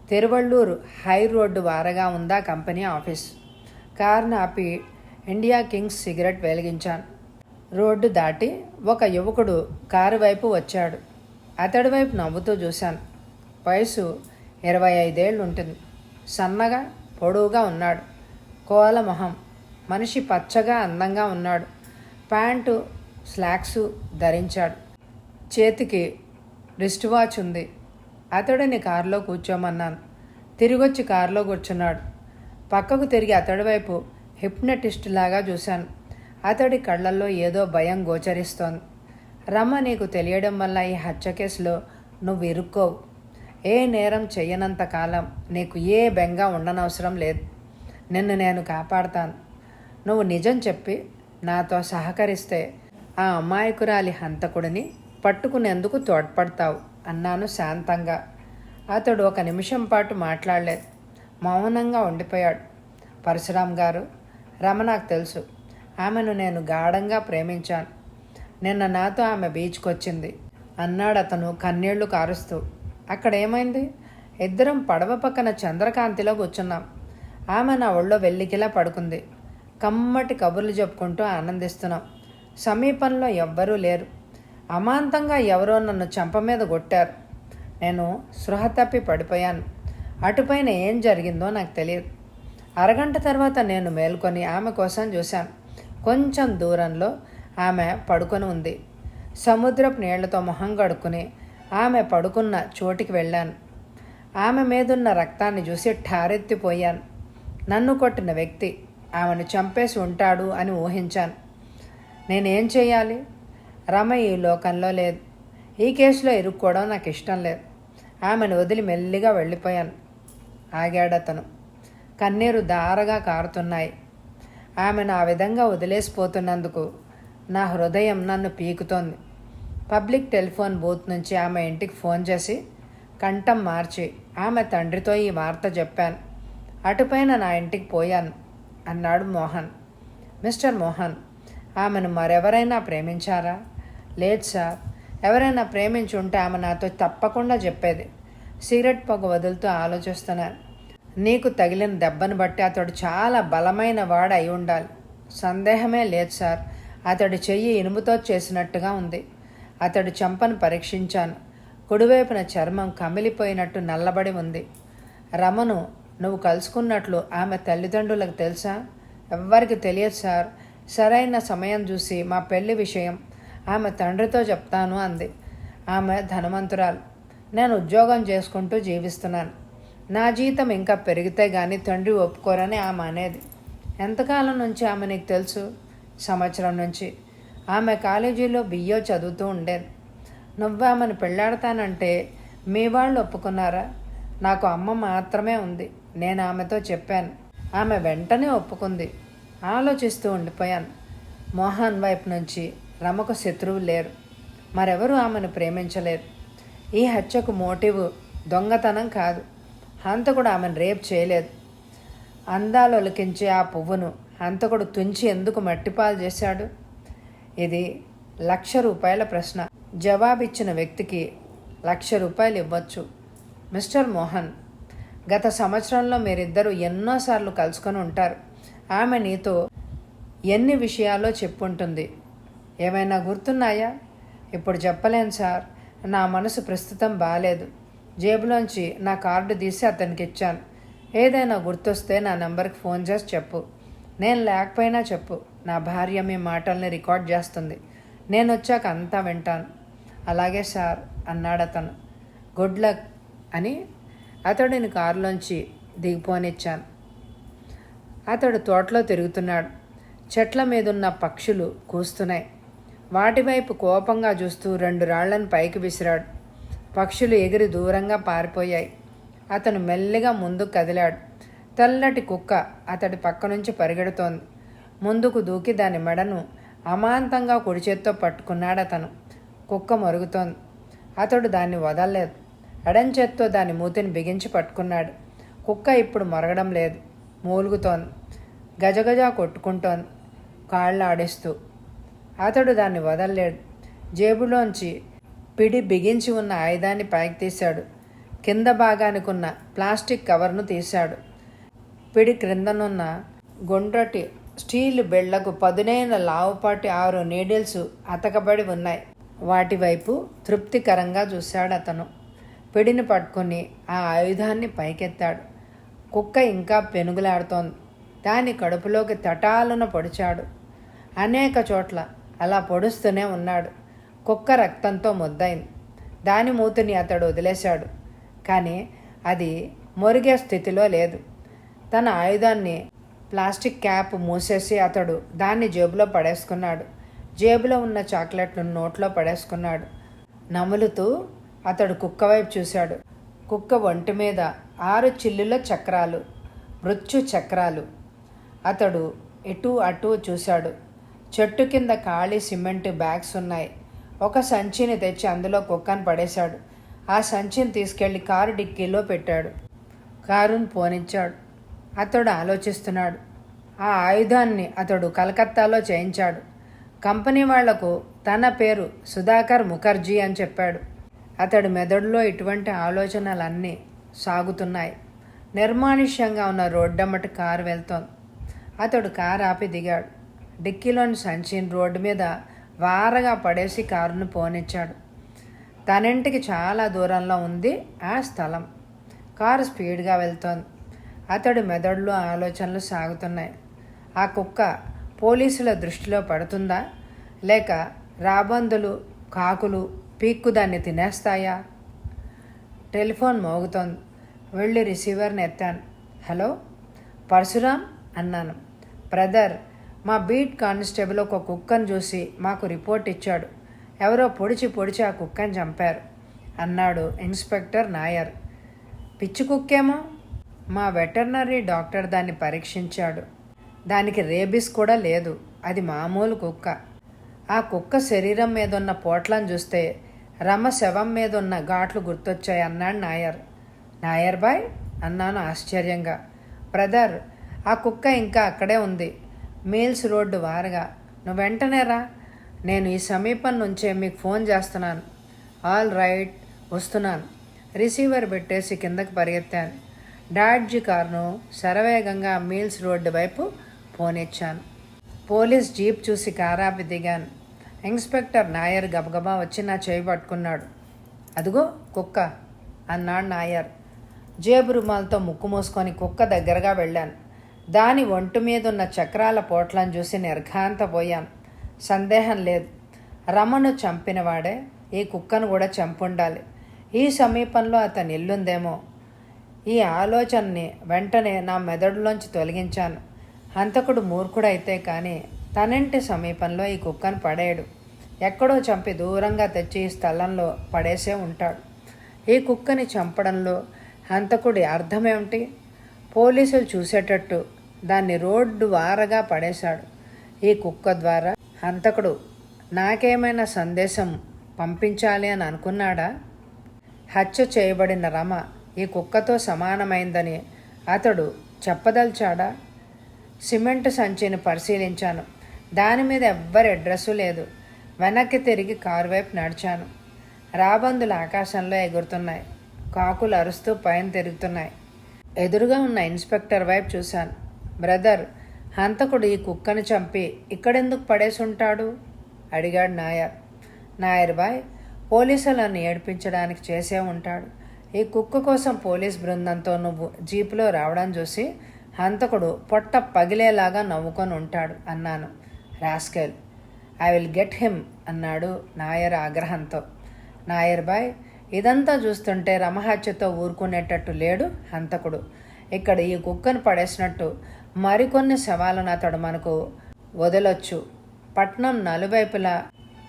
తిరువళ్ళూరు హై రోడ్డు వారగా ఉందా కంపెనీ ఆఫీస్. కారును ఆపి ఇండియా కింగ్స్ సిగరెట్ వెలిగించాను. రోడ్డు దాటి ఒక యువకుడు కారు వైపు వచ్చాడు. అతడి వైపు నవ్వుతూ చూశాను. వయసు 25 ఏళ్ళు ఉంటుంది. సన్నగా పొడవుగా ఉన్నాడు. కోల మొహం. మనిషి పచ్చగా అందంగా ఉన్నాడు. ప్యాంటు స్లాక్సు ధరించాడు. చేతికి రిస్ట్ వాచ్ ఉంది. అతడిని కారులో కూర్చోమన్నాను. తిరిగొచ్చి కారులో కూర్చున్నాడు. పక్కకు తిరిగి అతడి వైపు హిప్నటిస్ట్ లాగా చూశాను. అతడి కళ్ళల్లో ఏదో భయం గోచరిస్తోంది. రమ్మ, నీకు తెలియడం వల్ల ఈ హత్య కేసులో నువ్వు ఇరుక్కోవు. ఏ నేరం చెయ్యనంత కాలం నీకు ఏ బెంగ ఉండనవసరం లేదు. నిన్ను నేను కాపాడతాను. నువ్వు నిజం చెప్పి నాతో సహకరిస్తే ఆ అమాయకురాలి హంతకుడిని పట్టుకునేందుకు తోడ్పడతావు అన్నాను శాంతంగా. అతడు ఒక నిమిషం పాటు మాట్లాడలేదు. మౌనంగా ఉండిపోయాడు. పరశురాం గారు, రమ నాకు తెలుసు. ఆమెను నేను గాఢంగా ప్రేమించాను. నిన్న నాతో ఆమె బీచ్కి వచ్చింది అన్నాడు అతను కన్నీళ్లు కారుస్తూ. అక్కడ ఏమైంది? ఇద్దరం పడవ పక్కన చంద్రకాంతిలో కూర్చున్నాం. ఆమె నా ఒళ్ళో వెల్లికిలా పడుకుంది. కమ్మటి కబుర్లు చెప్పుకుంటూ ఆనందిస్తున్నాం. సమీపంలో ఎవ్వరూ లేరు. అమాంతంగా ఎవరో నన్ను చెంప మీద కొట్టారు. నేను స్పృహ తప్పి పడిపోయాను. అటుపైన ఏం జరిగిందో నాకు తెలియదు. అరగంట తర్వాత నేను మేల్కొని ఆమె కోసం చూశాను. కొంచెం దూరంలో ఆమె పడుకొని ఉంది. సముద్రపు నీళ్లతో మొహం కడుక్కుని ఆమె పడుకున్న చోటికి వెళ్ళాను. ఆమె మీదున్న రక్తాన్ని చూసి ఠారెత్తిపోయాను. నన్ను కొట్టిన వ్యక్తి ఆమెను చంపేసి ఉంటాడు అని ఊహించాను. నేనేం చేయాలి? రమ ఈ లోకంలో లేదు. ఈ కేసులో ఇరుక్కోవడం నాకు ఇష్టం లేదు. ఆమెను వదిలి మెల్లిగా వెళ్ళిపోయాను. ఆగాడతను. కన్నీరు ధారగా కారుతున్నాయి. ఆమెను ఆ విధంగా వదిలేసిపోతున్నందుకు నా హృదయం నన్ను పీకుతోంది. పబ్లిక్ టెలిఫోన్ బూత్ నుంచి ఆమె ఇంటికి ఫోన్ చేసి కంఠం మార్చి ఆమె తండ్రితో ఈ వార్త చెప్పాను. అటుపైన నా ఇంటికి పోయాను అన్నాడు మోహన్. మిస్టర్ మోహన్, ఆమెను మరెవరైనా ప్రేమించారా? లేదు సార్. ఎవరైనా ప్రేమించి ఉంటే ఆమె నాతో తప్పకుండా చెప్పేది. సిగరెట్ పొగ వదులుతూ ఆలోచిస్తున్నాను. నీకు తగిలిన దెబ్బను బట్టి అతడు చాలా బలమైన వాడు అయి ఉండాలి. సందేహమే లేదు సార్. అతడి చెయ్యి ఇనుముతో చేసినట్టుగా ఉంది. అతడి చెంపను పరీక్షించాను. కుడివైపున చర్మం కమిలిపోయినట్టు నల్లబడి ఉంది. రమను నువ్వు కలుసుకున్నట్లు ఆమె తల్లిదండ్రులకు తెలుసా? ఎవ్వరికి తెలియదు సార్. సరైన సమయం చూసి మా పెళ్లి విషయం ఆమె తండ్రితో చెప్తాను అంది. ఆమె ధనవంతురాలు. నేను ఉద్యోగం చేసుకుంటూ జీవిస్తున్నాను. నా జీతం ఇంకా పెరిగితే కానీ తండ్రి ఒప్పుకోరని ఆమె అనేది. ఎంతకాలం నుంచి ఆమె నీకు తెలుసు? సంవత్సరం నుంచి. ఆమె కాలేజీలో బిఏ చదువుతూ ఉండేది. నువ్వు ఆమెను పెళ్ళాడతానంటే మీ వాళ్ళు ఒప్పుకున్నారా? నాకు అమ్మ మాత్రమే ఉంది. నేను ఆమెతో చెప్పాను. ఆమె వెంటనే ఒప్పుకుంది. ఆలోచిస్తూ ఉండిపోయాను. మోహన్ వైపు నుంచి రమకు శత్రువు లేరు. మరెవరూ ఆమెను ప్రేమించలేదు. ఈ హత్యకు మోటివ్ దొంగతనం కాదు. హంతకుడు ఆమెను రేప్ చేయలేదు. అందాలొలికించే ఆ పువ్వును హంతకుడు తుంచి ఎందుకు మట్టిపాలు చేశాడు? ఇది ₹1,00,000 ప్రశ్న. జవాబిచ్చిన వ్యక్తికి ₹1,00,000 ఇవ్వచ్చు. మిస్టర్ మోహన్, గత సంవత్సరంలో మీరిద్దరూ ఎన్నోసార్లు కలుసుకొని ఉంటారు. ఆమె నీతో ఎన్ని విషయాల్లో చెప్పుంటుంది. ఏమైనా గుర్తున్నాయా? ఇప్పుడు చెప్పలేను సార్. నా మనసు ప్రస్తుతం బాలేదు. జేబులోంచి నా కార్డు తీసి అతనికి ఇచ్చాను. ఏదైనా గుర్తొస్తే నా నెంబర్కి ఫోన్ చేసి చెప్పు. నేను లేకపోయినా చెప్పు. నా భార్య మీ మాటల్ని రికార్డ్ చేస్తుంది. నేను వచ్చాక అంతా వింటాను. అలాగే సార్ అన్నాడతను. గుడ్ లక్ అని అతడిని కారులోంచి దిగిపోనిచ్చాను. అతడు తోటలో తిరుగుతున్నాడు. చెట్ల మీదున్న పక్షులు కూస్తున్నాయి. వాటివైపు కోపంగా చూస్తూ 2 రాళ్లను పైకి విసిరాడు. పక్షులు ఎగిరి దూరంగా పారిపోయాయి. అతను మెల్లిగా ముందుకు కదిలాడు. తెల్లటి కుక్క అతడి పక్క నుంచి పరిగెడుతోంది. ముందుకు దూకి దాని మెడను అమాంతంగా కుడి చేత్తో పట్టుకున్నాడు అతను. కుక్క మరుగుతోంది. అతడు దాన్ని వదలలేదు. ఎడం చేత్తో దాని మూతిని బిగించి పట్టుకున్నాడు. కుక్క ఇప్పుడు మరగడం లేదు, మూలుగుతోంది, గజగజ కొట్టుకుంటోంది, కాళ్ళు ఆడిస్తూ. అతడు దాన్ని వదలలేడు. జేబులోంచి పిడి బిగించి ఉన్న ఆయుధాన్ని పైకి తీశాడు. కింద భాగానికి ఉన్న ప్లాస్టిక్ కవర్ను తీశాడు. పిడి క్రిందనున్న గుండ్రటి స్టీల్ బెళ్లకు పదునైన లావుపాటి 6 నీడిల్స్ అతకబడి ఉన్నాయి. వాటి వైపు తృప్తికరంగా చూశాడు అతను. పిడిని పట్టుకుని ఆ ఆయుధాన్ని పైకెత్తాడు. కుక్క ఇంకా పెనుగులాడుతోంది. దాని కడుపులోకి తటాలున పొడిచాడు. అనేక చోట్ల అలా పొడుస్తూనే ఉన్నాడు. కుక్క రక్తంతో ముద్దయింది. దాని మూతిని అతడు వదిలేశాడు. కానీ అది మొరిగే స్థితిలో లేదు. తన ఆయుధాన్ని ప్లాస్టిక్ క్యాప్ మూసేసి అతడు దాన్ని జేబులో పడేసుకున్నాడు. జేబులో ఉన్న చాక్లెట్లను నోట్లో పడేసుకున్నాడు. నములుతూ అతడు కుక్క వైపు చూశాడు. కుక్క ఒంటి మీద 6 చిల్లుల చక్రాలు, మృత్యు చక్రాలు. అతడు ఇటు అటు చూశాడు. చెట్టు కింద ఖాళీ సిమెంట్ బ్యాగ్స్ ఉన్నాయి. ఒక సంచిని తెచ్చి అందులో కుక్కను పడేశాడు. ఆ సంచిని తీసుకెళ్లి కారు డిక్కీలో పెట్టాడు. కారును పోనిచ్చాడు. అతడు ఆలోచిస్తున్నాడు. ఆ ఆయుధాన్ని అతడు కలకత్తాలో చేయించాడు. కంపెనీ వాళ్లకు తన పేరు సుధాకర్ ముఖర్జీ అని చెప్పాడు. అతడి మెదడులో ఇటువంటి ఆలోచనలన్నీ సాగుతున్నాయి. నిర్మానుష్యంగా ఉన్న రోడ్డమ్మటి కారు వెళ్తోంది. అతడు కారు ఆపి దిగాడు. డిక్కీలోని సంచిని రోడ్డు మీద వారగా పడేసి కారును పోనిచ్చాడు. తనింటికి చాలా దూరంలో ఉంది ఆ స్థలం. కారు స్పీడ్గా వెళ్తోంది. అతడి మెదడులో ఆలోచనలు సాగుతున్నాయి. ఆ కుక్క పోలీసుల దృష్టిలో పడుతుందా, లేక రాబందులు కాకులు పీక్కు దాన్ని తినేస్తాయా? టెలిఫోన్ మోగుతోంది. వెళ్ళి రిసీవర్ని ఎత్తాను. హలో, పరశురాం అన్నాను. బ్రదర్, మా బీట్ కానిస్టేబుల్ ఒక కుక్కను చూసి మాకు రిపోర్ట్ ఇచ్చాడు. ఎవరో పొడిచి ఆ కుక్కని చంపారు అన్నాడు ఇన్స్పెక్టర్ నాయర్. పిచ్చి కుక్కేమో. మా వెటర్నరీ డాక్టర్ దాన్ని పరీక్షించాడు. దానికి రేబీస్ కూడా లేదు. అది మామూలు కుక్క. ఆ కుక్క శరీరం మీద ఉన్న పోట్లను చూస్తే రమ శవం మీద ఉన్న ఘాట్లు గుర్తొచ్చాయి అన్నాడు నాయర్. నాయర్ బాయ్ అన్నాను ఆశ్చర్యంగా. బ్రదర్, ఆ కుక్క ఇంకా అక్కడే ఉంది, మీల్స్ రోడ్డు వారగా. నువ్వు వెంటనే రా. నేను ఈ సమీపం నుంచే మీకు ఫోన్ చేస్తున్నాను. ఆల్ రైట్, వస్తున్నాను. రిసీవర్ పెట్టేసి కిందకి పరిగెత్తాను. డాడ్జీ కారును శరవేగంగా మీల్స్ రోడ్డు వైపు పోనిచ్చాను. పోలీస్ జీప్ చూసి కారాపి దిగాను. ఇన్స్పెక్టర్ నాయర్ గబగబా వచ్చి నా చేయి పట్టుకున్నాడు. అదిగో కుక్క అన్నాడు నాయర్. జేబు రుమాలతో ముక్కు మూసుకొని కుక్క దగ్గరగా వెళ్ళాను. దాని ఒంటి మీద ఉన్న చక్రాల పోట్లను చూసి నిర్ఘాంతపోయాను. సందేహం లేదు, రమను చంపినవాడే ఈ కుక్కను కూడా చంపుండాలి. ఈ సమీపంలో అతని ఇల్లుందేమో. ఈ ఆలోచనని వెంటనే నా మెదడులోంచి తొలగించాను. హంతకుడు మూర్ఖుడైతే కానీ తనింటి సమీపంలో ఈ కుక్కను పడేయడు. ఎక్కడో చంపి దూరంగా తెచ్చి ఈ స్థలంలో పడేసే ఉంటాడు. ఈ కుక్కని చంపడంలో హంతకుడి అర్థమేమిటి? పోలీసులు చూసేటట్టు దాన్ని రోడ్డు వారగా పడేశాడు. ఈ కుక్క ద్వారా హంతకుడు నాకేమైనా సందేశం పంపించాలి అని అనుకున్నాడా? హత్య చేయబడిన రమ ఈ కుక్కతో సమానమైందని అతడు చెప్పదలిచాడా? సిమెంట్ సంచిని పరిశీలించాను. దాని మీద ఎవ్వరి అడ్రస్సు లేదు. వెనక్కి తిరిగి కారు వైపు నడిచాను. రాబందులు ఆకాశంలో ఎగురుతున్నాయి. కాకులు అరుస్తూ పైన తిరుగుతున్నాయి. ఎదురుగా ఉన్న ఇన్స్పెక్టర్ వైపు చూశాను. బ్రదర్, హంతకుడు ఈ కుక్కను చంపి ఇక్కడెందుకు పడేసుంటాడు అడిగాడు నాయర్. నాయర్ బాయ్, పోలీసులను ఏడిపించడానికి చేసే ఉంటాడు. ఈ కుక్క కోసం పోలీస్ బృందంతో నువ్వు జీపులో రావడం చూసి హంతకుడు పొట్ట పగిలేలాగా నవ్వుకొని ఉంటాడు అన్నాను. Rascal, I will get him అన్నాడు నాయర్ ఆగ్రహంతో. నాయర్ బాయ్, ఇదంతా చూస్తుంటే రమహత్యతో ఊరుకునేటట్టు లేడు హంతకుడు. ఇక్కడ ఈ కుక్కను పడేసినట్టు మరికొన్ని శవాలను అతడు మనకు వదలొచ్చు. పట్నం నలువైపులా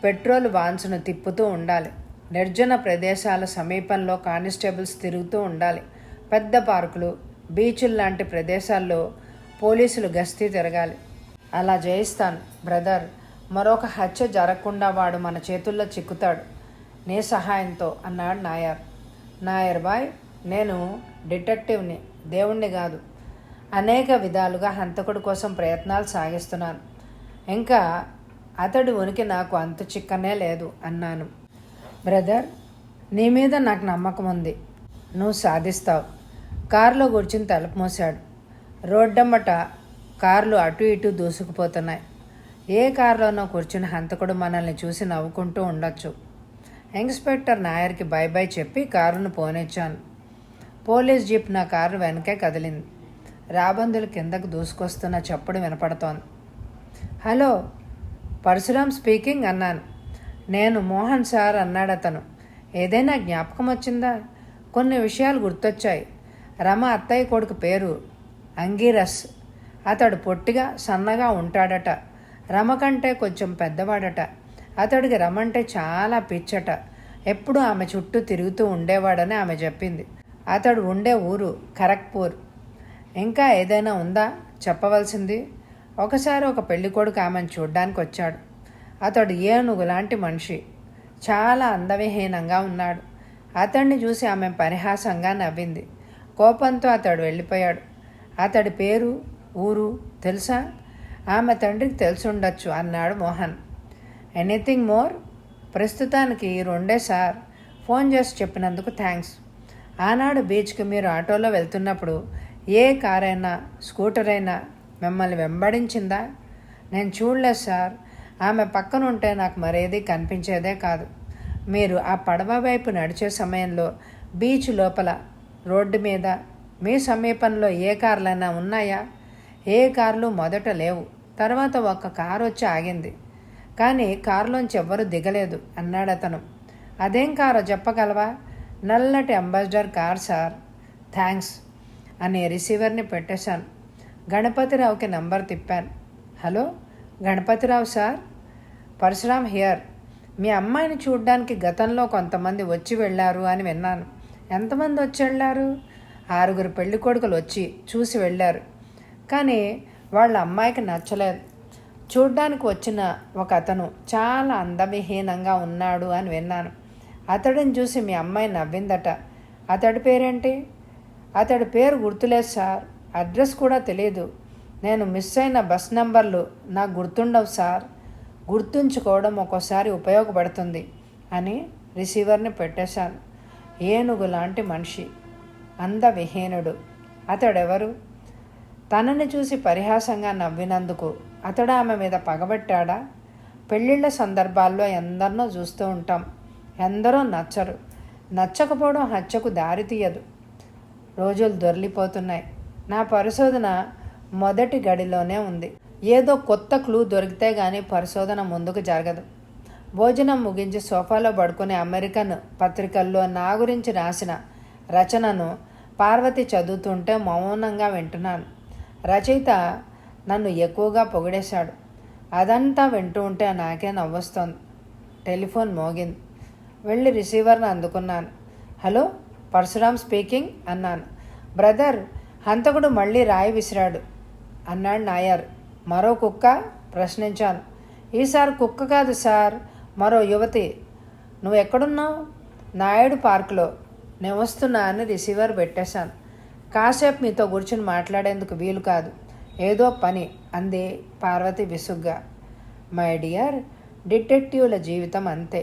పెట్రోల్ వాన్స్ను తిప్పుతూ ఉండాలి. నిర్జన ప్రదేశాల సమీపంలో కానిస్టేబుల్స్ తిరుగుతూ ఉండాలి. పెద్ద పార్కులు, బీచులు లాంటి ప్రదేశాల్లో పోలీసులు గస్తీ తిరగాలి. అలా జయిస్తాను బ్రదర్. మరొక హత్య జరగకుండా వాడు మన చేతుల్లో చిక్కుతాడు నీ సహాయంతో అన్నాడు నాయర్. నాయర్ బాయ్, నేను డిటెక్టివ్ని, దేవుణ్ణి కాదు. అనేక విధాలుగా హంతకుడి కోసం ప్రయత్నాలు సాగిస్తున్నాను. ఇంకా అతడి ఉనికి నాకు అంతు చిక్కనే లేదు అన్నాను. బ్రదర్, నీ మీద నాకు నమ్మకం ఉంది. నువ్వు సాధిస్తావు. కారులో కూర్చుని తలుపు మూశాడు. రోడ్డమ్మట కార్లు అటు ఇటు దూసుకుపోతున్నాయి. ఏ కారులోనో కూర్చుని హంతకుడు మనల్ని చూసి నవ్వుకుంటూ ఉండొచ్చు. ఇన్స్పెక్టర్ నాయర్కి బై బై చెప్పి కారును పోనిచ్చాను. పోలీస్ జీప్ నా కారు వెనకే కదిలింది. రాబందులు కిందకు దూసుకొస్తున్న చప్పుడు వినపడుతోంది. హలో, పరశురామ్ స్పీకింగ్ అన్నాను. నేను మోహన్ సార్ అన్నాడు అతను. ఏదైనా జ్ఞాపకం వచ్చిందా? కొన్ని విషయాలు గుర్తొచ్చాయి. రమ అత్తయ్య కొడుకు పేరు అంగీరస్. అతడు పొట్టిగా సన్నగా ఉంటాడట. రమ కంటే కొంచెం పెద్దవాడట. అతడికి రమంటే చాలా పిచ్చట. ఎప్పుడూ ఆమె చుట్టూ తిరుగుతూ ఉండేవాడని ఆమె చెప్పింది. అతడు ఉండే ఊరు ఖరగ్పూర్. ఇంకా ఏదైనా ఉందా చెప్పవలసింది? ఒకసారి ఒక పెళ్ళికొడుకు ఆమెను చూడ్డానికి వచ్చాడు. అతడు ఏనుగు లాంటి మనిషి. చాలా అందవిహీనంగా ఉన్నాడు. అతన్ని చూసి ఆమె పరిహాసంగా నవ్వింది. కోపంతో అతడు వెళ్ళిపోయాడు. అతడి పేరు, ఊరు తెలుసా? ఆమె తండ్రికి తెలుసుండొచ్చు అన్నాడు మోహన్. Anything more? ప్రస్తుతానికి రెండే సార్. ఫోన్ చేసి చెప్పినందుకు థ్యాంక్స్. ఆనాడు బీచ్కి మీరు ఆటోలో వెళ్తున్నప్పుడు ఏ కారైనా స్కూటర్ అయినా మిమ్మల్ని వెంబడించిందా? నేను చూడలేదు సార్. ఆమె పక్కన ఉంటే నాకు మరేది కనిపించేదే కాదు. మీరు ఆ పడవ వైపు నడిచే సమయంలో బీచ్ లోపల రోడ్డు మీద మీ సమీపంలో ఏ కార్లైనా ఉన్నాయా? ఏ కార్లు మొదట లేవు. తర్వాత ఒక కారు వచ్చి ఆగింది. కానీ కారులోంచి ఎవ్వరూ దిగలేదు అన్నాడు అతను. అదేం కారో చెప్పగలవా? నల్లటి అంబాసిడర్ కార్ సార్. థ్యాంక్స్ అని రిసీవర్ని పెట్టేశాను. గణపతిరావుకి నంబర్ తిప్పాను. Hello Ganapathirao sir, Parashuram here. మీ అమ్మాయిని చూడ్డానికి గతంలో కొంతమంది వచ్చి వెళ్ళారు అని విన్నాను. ఎంతమంది వచ్చి వెళ్ళారు? 6 పెళ్లి కొడుకులు వచ్చి చూసి వెళ్ళారు. కానీ వాళ్ళ అమ్మాయికి నచ్చలేదు. చూడ్డానికి వచ్చిన ఒక అతను చాలా అందవిహీనంగా ఉన్నాడు అని విన్నాను. అతడిని చూసి మీ అమ్మాయి నవ్విందట. అతడి పేరేంటి? అతడి పేరు గుర్తులేదు సార్. అడ్రస్ కూడా తెలియదు. నేను మిస్ అయిన బస్ నంబర్లు నాకు గుర్తుండవు సార్. గుర్తుంచుకోవడం ఒక్కోసారి ఉపయోగపడుతుంది అని రిసీవర్ని పెట్టేశాను. ఏనుగు లాంటి మనిషి, అందవిహీనుడు. అతడెవరు? తనని చూసి పరిహాసంగా నవ్వినందుకు అతడు ఆమె మీద పగబట్టాడా? పెళ్ళిళ్ళ సందర్భాల్లో ఎందరినో చూస్తూ ఉంటాం. ఎందరో నచ్చరు. నచ్చకపోవడం హత్యకు దారి తీయదు. రోజులు దొర్లిపోతున్నాయి. నా పరిశోధన మొదటి గడిలోనే ఉంది. ఏదో కొత్త క్లూ దొరికితే గానీ పరిశోధన ముందుకు జరగదు. భోజనం ముగించి సోఫాలో పడుకునే అమెరికన్ పత్రికల్లో నా గురించి రాసిన రచనను పార్వతి చదువుతుంటే మౌనంగా వింటున్నాను. రచయిత నన్ను ఎక్కువగా పొగిడేశాడు. అదంతా వింటూ ఉంటే నాకే నవ్వొస్తోంది. టెలిఫోన్ మోగింది. వెళ్ళి రిసీవర్ని అందుకున్నాను. హలో, పరశురామ్ స్పీకింగ్ అన్నాను. బ్రదర్, హంతకుడు మళ్ళీ రాయి విసిరాడు అన్నాడు నాయర్. మరో కుక్క? ప్రశ్నించాను. ఈసారి కుక్క కాదు సార్, మరో యువతి. నువ్వు ఎక్కడున్నావు? నాయుడు పార్కులో. నేను వస్తున్నా అని రిసీవర్ పెట్టేశాను. కాసేపు మీతో కూర్చుని మాట్లాడేందుకు వీలు కాదు, ఏదో పని అంది పార్వతి విసుగ్గా. మై డియర్, డిటెక్టివ్ల జీవితం అంతే.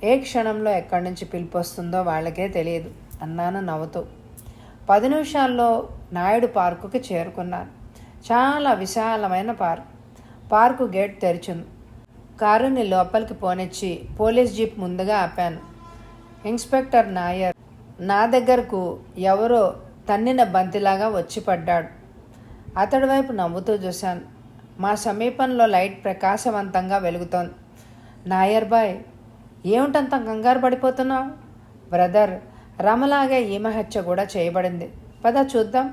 ఏ క్షణంలో ఎక్కడి నుంచి పిలుపు వస్తుందో వాళ్ళకే తెలియదు అన్నాను నవ్వుతూ. 10 నిమిషాల్లో నాయుడు పార్కుకి చేరుకున్నాను. చాలా విశాలమైన పార్కు గేట్ తెరిచింది. కారుని లోపలికి పోనిచ్చి పోలీస్ జీప్ ముందుగా ఆపాను. ఇన్స్పెక్టర్ నాయర్ నా దగ్గరకు ఎవరో తన్నిన బంతిలాగా వచ్చి పడ్డాడు. అతడి వైపు నవ్వుతూ చూశాను. మా సమీపంలో లైట్ ప్రకాశవంతంగా వెలుగుతోంది. నాయర్ బాయ్, ఏమిటంత కంగారు పడిపోతున్నావు? బ్రదర్, రమలాగే ఈమె హత్య కూడా చేయబడింది. పద చూద్దాం.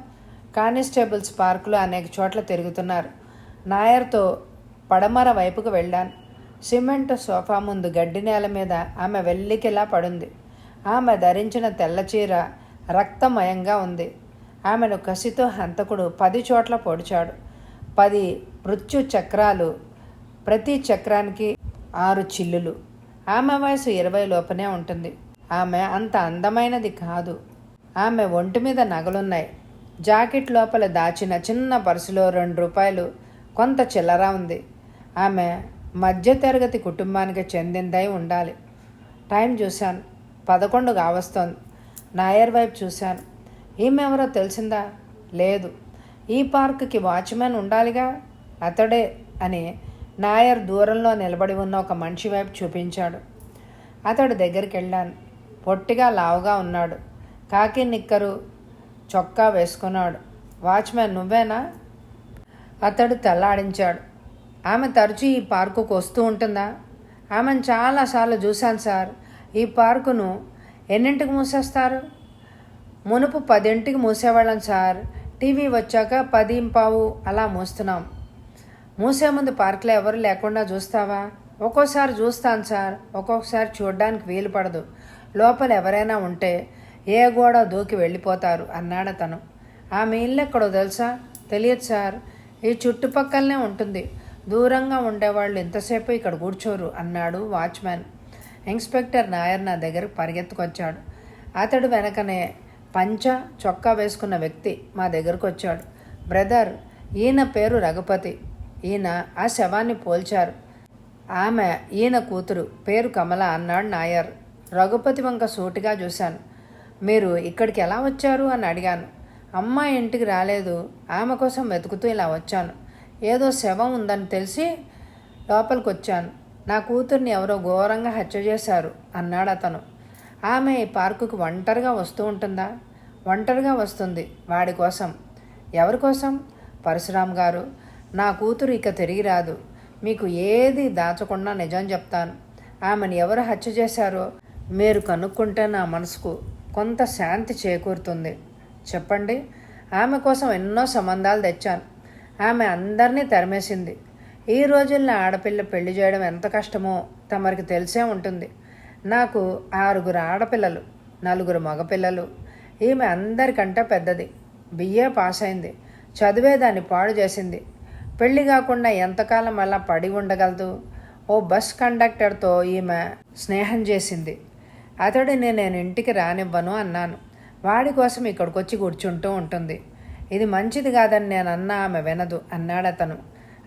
కానిస్టేబుల్స్ పార్కులో అనేక చోట్ల తిరుగుతున్నారు. నాయర్తో పడమర వైపుకు వెళ్ళాను. సిమెంట్ సోఫా ముందు గడ్డి నేల మీద ఆమె వెల్లికిలా పడుంది. ఆమె ధరించిన తెల్ల చీర రక్తమయంగా ఉంది. ఆమెను కసితో హంతకుడు 10 చోట్ల పొడిచాడు. 10 మృత్యు చక్రాలు, ప్రతి చక్రానికి 6 చిల్లులు. ఆమె వయసు 20 లోపనే ఉంటుంది. ఆమె అంత అందమైనది కాదు. ఆమె ఒంటి మీద నగలున్నాయి. జాకెట్ లోపల దాచిన చిన్న పర్సులో ₹2 కొంత చిల్లర ఉంది. ఆమె మధ్యతరగతి కుటుంబానికి చెందిందై ఉండాలి. టైం చూశాను, 11 కావస్తోంది. నాయర్ వైపు చూశాను. ఈమెవరో తెలిసిందా? లేదు. ఈ పార్కుకి వాచ్మెన్ ఉండాలిగా, అతడే అని నాయర్ దూరంలో నిలబడి ఉన్న ఒక మనిషి వైపు చూపించాడు. అతడు దగ్గరికి వెళ్ళాను. పొట్టిగా లావుగా ఉన్నాడు. కాకి నిక్కరు చొక్కా వేసుకున్నాడు. వాచ్మెన్ నువ్వేనా? అతడు తల్లాడించాడు. ఆమె తరచూ ఈ పార్కుకు వస్తూ ఉంటుందా? ఆమెను చాలాసార్లు చూశాను సార్. ఈ పార్కును ఎన్నింటికి మూసేస్తారు? మునుపు 10ంటికి మూసేవాళ్ళం సార్. టీవీ వచ్చాక 10:15 అలా మూస్తున్నాం. మూసే ముందు పార్కులో ఎవరు లేకుండా చూస్తావా? ఒక్కోసారి చూస్తాను సార్, ఒక్కొక్కసారి చూడడానికి వీలు పడదు. లోపల ఎవరైనా ఉంటే ఏ గోడ దూకి వెళ్ళిపోతారు అన్నాడు అతను. ఆమె ఇల్లు ఎక్కడో తెలుసా? తెలియదు సార్. ఈ చుట్టుపక్కలనే ఉంటుంది. దూరంగా ఉండేవాళ్ళు ఇంతసేపు ఇక్కడ కూర్చోరు అన్నాడు వాచ్మెన్. ఇన్స్పెక్టర్ నాయర్ నా దగ్గరకు పరిగెత్తుకొచ్చాడు. అతడు వెనకనే పంచ చొక్కా వేసుకున్న వ్యక్తి మా దగ్గరకు వచ్చాడు. బ్రదర్, ఈయన పేరు రఘుపతి. ఈయన ఆ శవాన్ని పోల్చారు. ఆమె ఈయన కూతురు, పేరు కమల అన్నాడు నాయర్. రఘుపతి వంక సూటిగా చూశాను. మీరు ఇక్కడికి ఎలా వచ్చారు అని అడిగాను. అమ్మాయి ఇంటికి రాలేదు, ఆమె కోసం వెతుకుతూ ఇలా వచ్చాను. ఏదో శవం ఉందని తెలిసి లోపలికి వచ్చాను. నా కూతుర్ని ఎవరో ఘోరంగా హత్య చేశారు అన్నాడు అతను. ఆమె ఈ పార్కుకు ఒంటరిగా వస్తూ ఉంటుందా? ఒంటరిగా వస్తుంది. వాడి కోసం. ఎవరి కోసం? పరశురామ్ గారు. నా కూతురు ఇక తిరిగి రాదు. మీకు ఏది దాచకుండా నిజం చెప్తాను. ఆమెను ఎవరు హత్య చేశారో మీరు కనుక్కుంటే నా మనసుకు కొంత శాంతి చేకూరుతుంది. చెప్పండి. ఆమె కోసం ఎన్నో సంబంధాలు తెచ్చాను. ఆమె అందరినీ తరిమేసింది. ఈ రోజుల్లో ఆడపిల్ల పెళ్లి చేయడం ఎంత కష్టమో తమరికి తెలిసే ఉంటుంది. నాకు 6 ఆడపిల్లలు, 4 మగపిల్లలు. ఈమె అందరికంటే పెద్దది. బిఏ పాస్ అయింది. చదివే దాన్ని పాడు చేసింది. పెళ్లి కాకుండా ఎంతకాలం అలా పడి ఉండగలదు? ఓ బస్ కండక్టర్తో ఈమె స్నేహం చేసింది. అతడిని నేను ఇంటికి రానివ్వను అన్నాను. వాడి కోసం ఇక్కడికి వచ్చి కూర్చుంటూ ఉంటుంది. ఇది మంచిది కాదని నేను అన్నా ఆమె వినదు అన్నాడు అతను.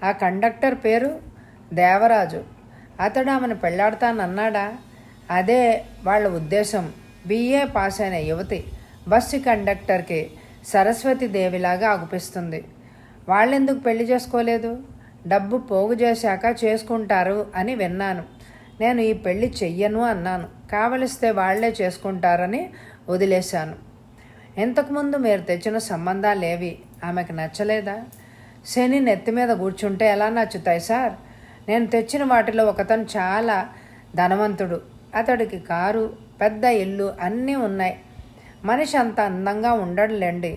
ఆ కండక్టర్ పేరు దేవరాజు. అతడు ఆమెను పెళ్లాడతానన్నాడా? అదే వాళ్ళ ఉద్దేశం. బిఏ పాస్ అయిన యువతి బస్సు కండక్టర్కి సరస్వతీదేవిలాగా అగుపిస్తుంది. వాళ్ళెందుకు పెళ్లి చేసుకోలేదు? డబ్బు పోగు చేశాక చేసుకుంటారు అని విన్నాను. నేను ఈ పెళ్లి చెయ్యను అన్నాను. కావలిస్తే వాళ్లే చేసుకుంటారని వదిలేశాను. ఇంతకుముందు మీరు తెచ్చిన సంబంధాలేవి ఆమెకు నచ్చలేదా? శని నెత్తి మీద కూర్చుంటే ఎలా నచ్చుతాయి సార్? నేను తెచ్చిన వాటిలో ఒకతను చాలా ధనవంతుడు. అతడికి కారు, పెద్ద ఇల్లు అన్నీ ఉన్నాయి. మనిషి అంత అందంగా ఉండడులేండి.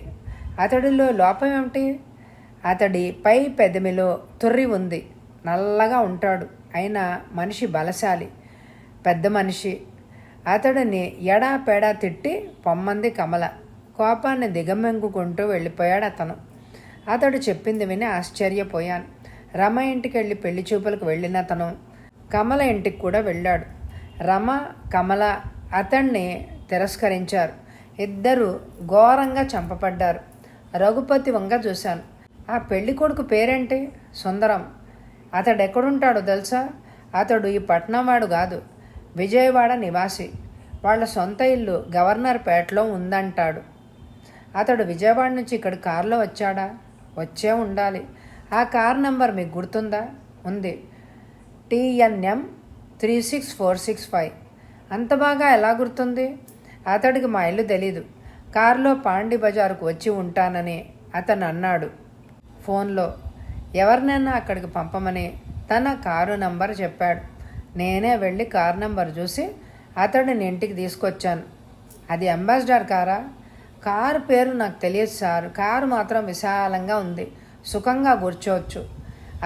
అతడిలో లోపం ఏమిటి? అతడి పై పెదమిలో తొర్రి ఉంది. నల్లగా ఉంటాడు. అయినా మనిషి బలశాలి, పెద్ద మనిషి. అతడిని ఎడాపెడా తిట్టి పొమ్మంది కమల. కోపాన్ని దిగమెంగుకుంటూ వెళ్ళిపోయాడు అతను. అతడు చెప్పింది విని ఆశ్చర్యపోయాను. రమ ఇంటికి వెళ్ళి పెళ్లి చూపులకు వెళ్ళిన అతను కమల ఇంటికి కూడా వెళ్ళాడు. రమ, కమల అతన్ని తిరస్కరించారు. ఇద్దరు ఘోరంగా చంపబడ్డారు. రఘుపతి వంగ చూశాను. ఆ పెళ్లి కొడుకు పేరేంటి? సుందరం. అతడు ఎక్కడుంటాడో తెలుసా? అతడు ఈ పట్నం వాడు కాదు, విజయవాడ నివాసి. వాళ్ళ సొంత ఇల్లు గవర్నర్పేటలో ఉందంటాడు. అతడు విజయవాడ నుంచి ఇక్కడ కారులో వచ్చాడా? వచ్చే ఉండాలి. ఆ కార్ నంబర్ మీకు గుర్తుందా? ఉంది. TNM 36465. అంత బాగా ఎలా గుర్తుంది? అతడికి మా ఇల్లు తెలీదు. కారులో పాండి బజారుకు వచ్చి ఉంటానని అతను అన్నాడు ఫోన్లో. ఎవరినైనా అక్కడికి పంపమని తన కారు నంబర్ చెప్పాడు. నేనే వెళ్ళి కారు నంబర్ చూసి అతడిని ఇంటికి తీసుకొచ్చాను. అది అంబాసిడర్ కారా? కారు పేరు నాకు తెలియదు సార్. కారు మాత్రం విశాలంగా ఉంది. సుఖంగా కూర్చోవచ్చు.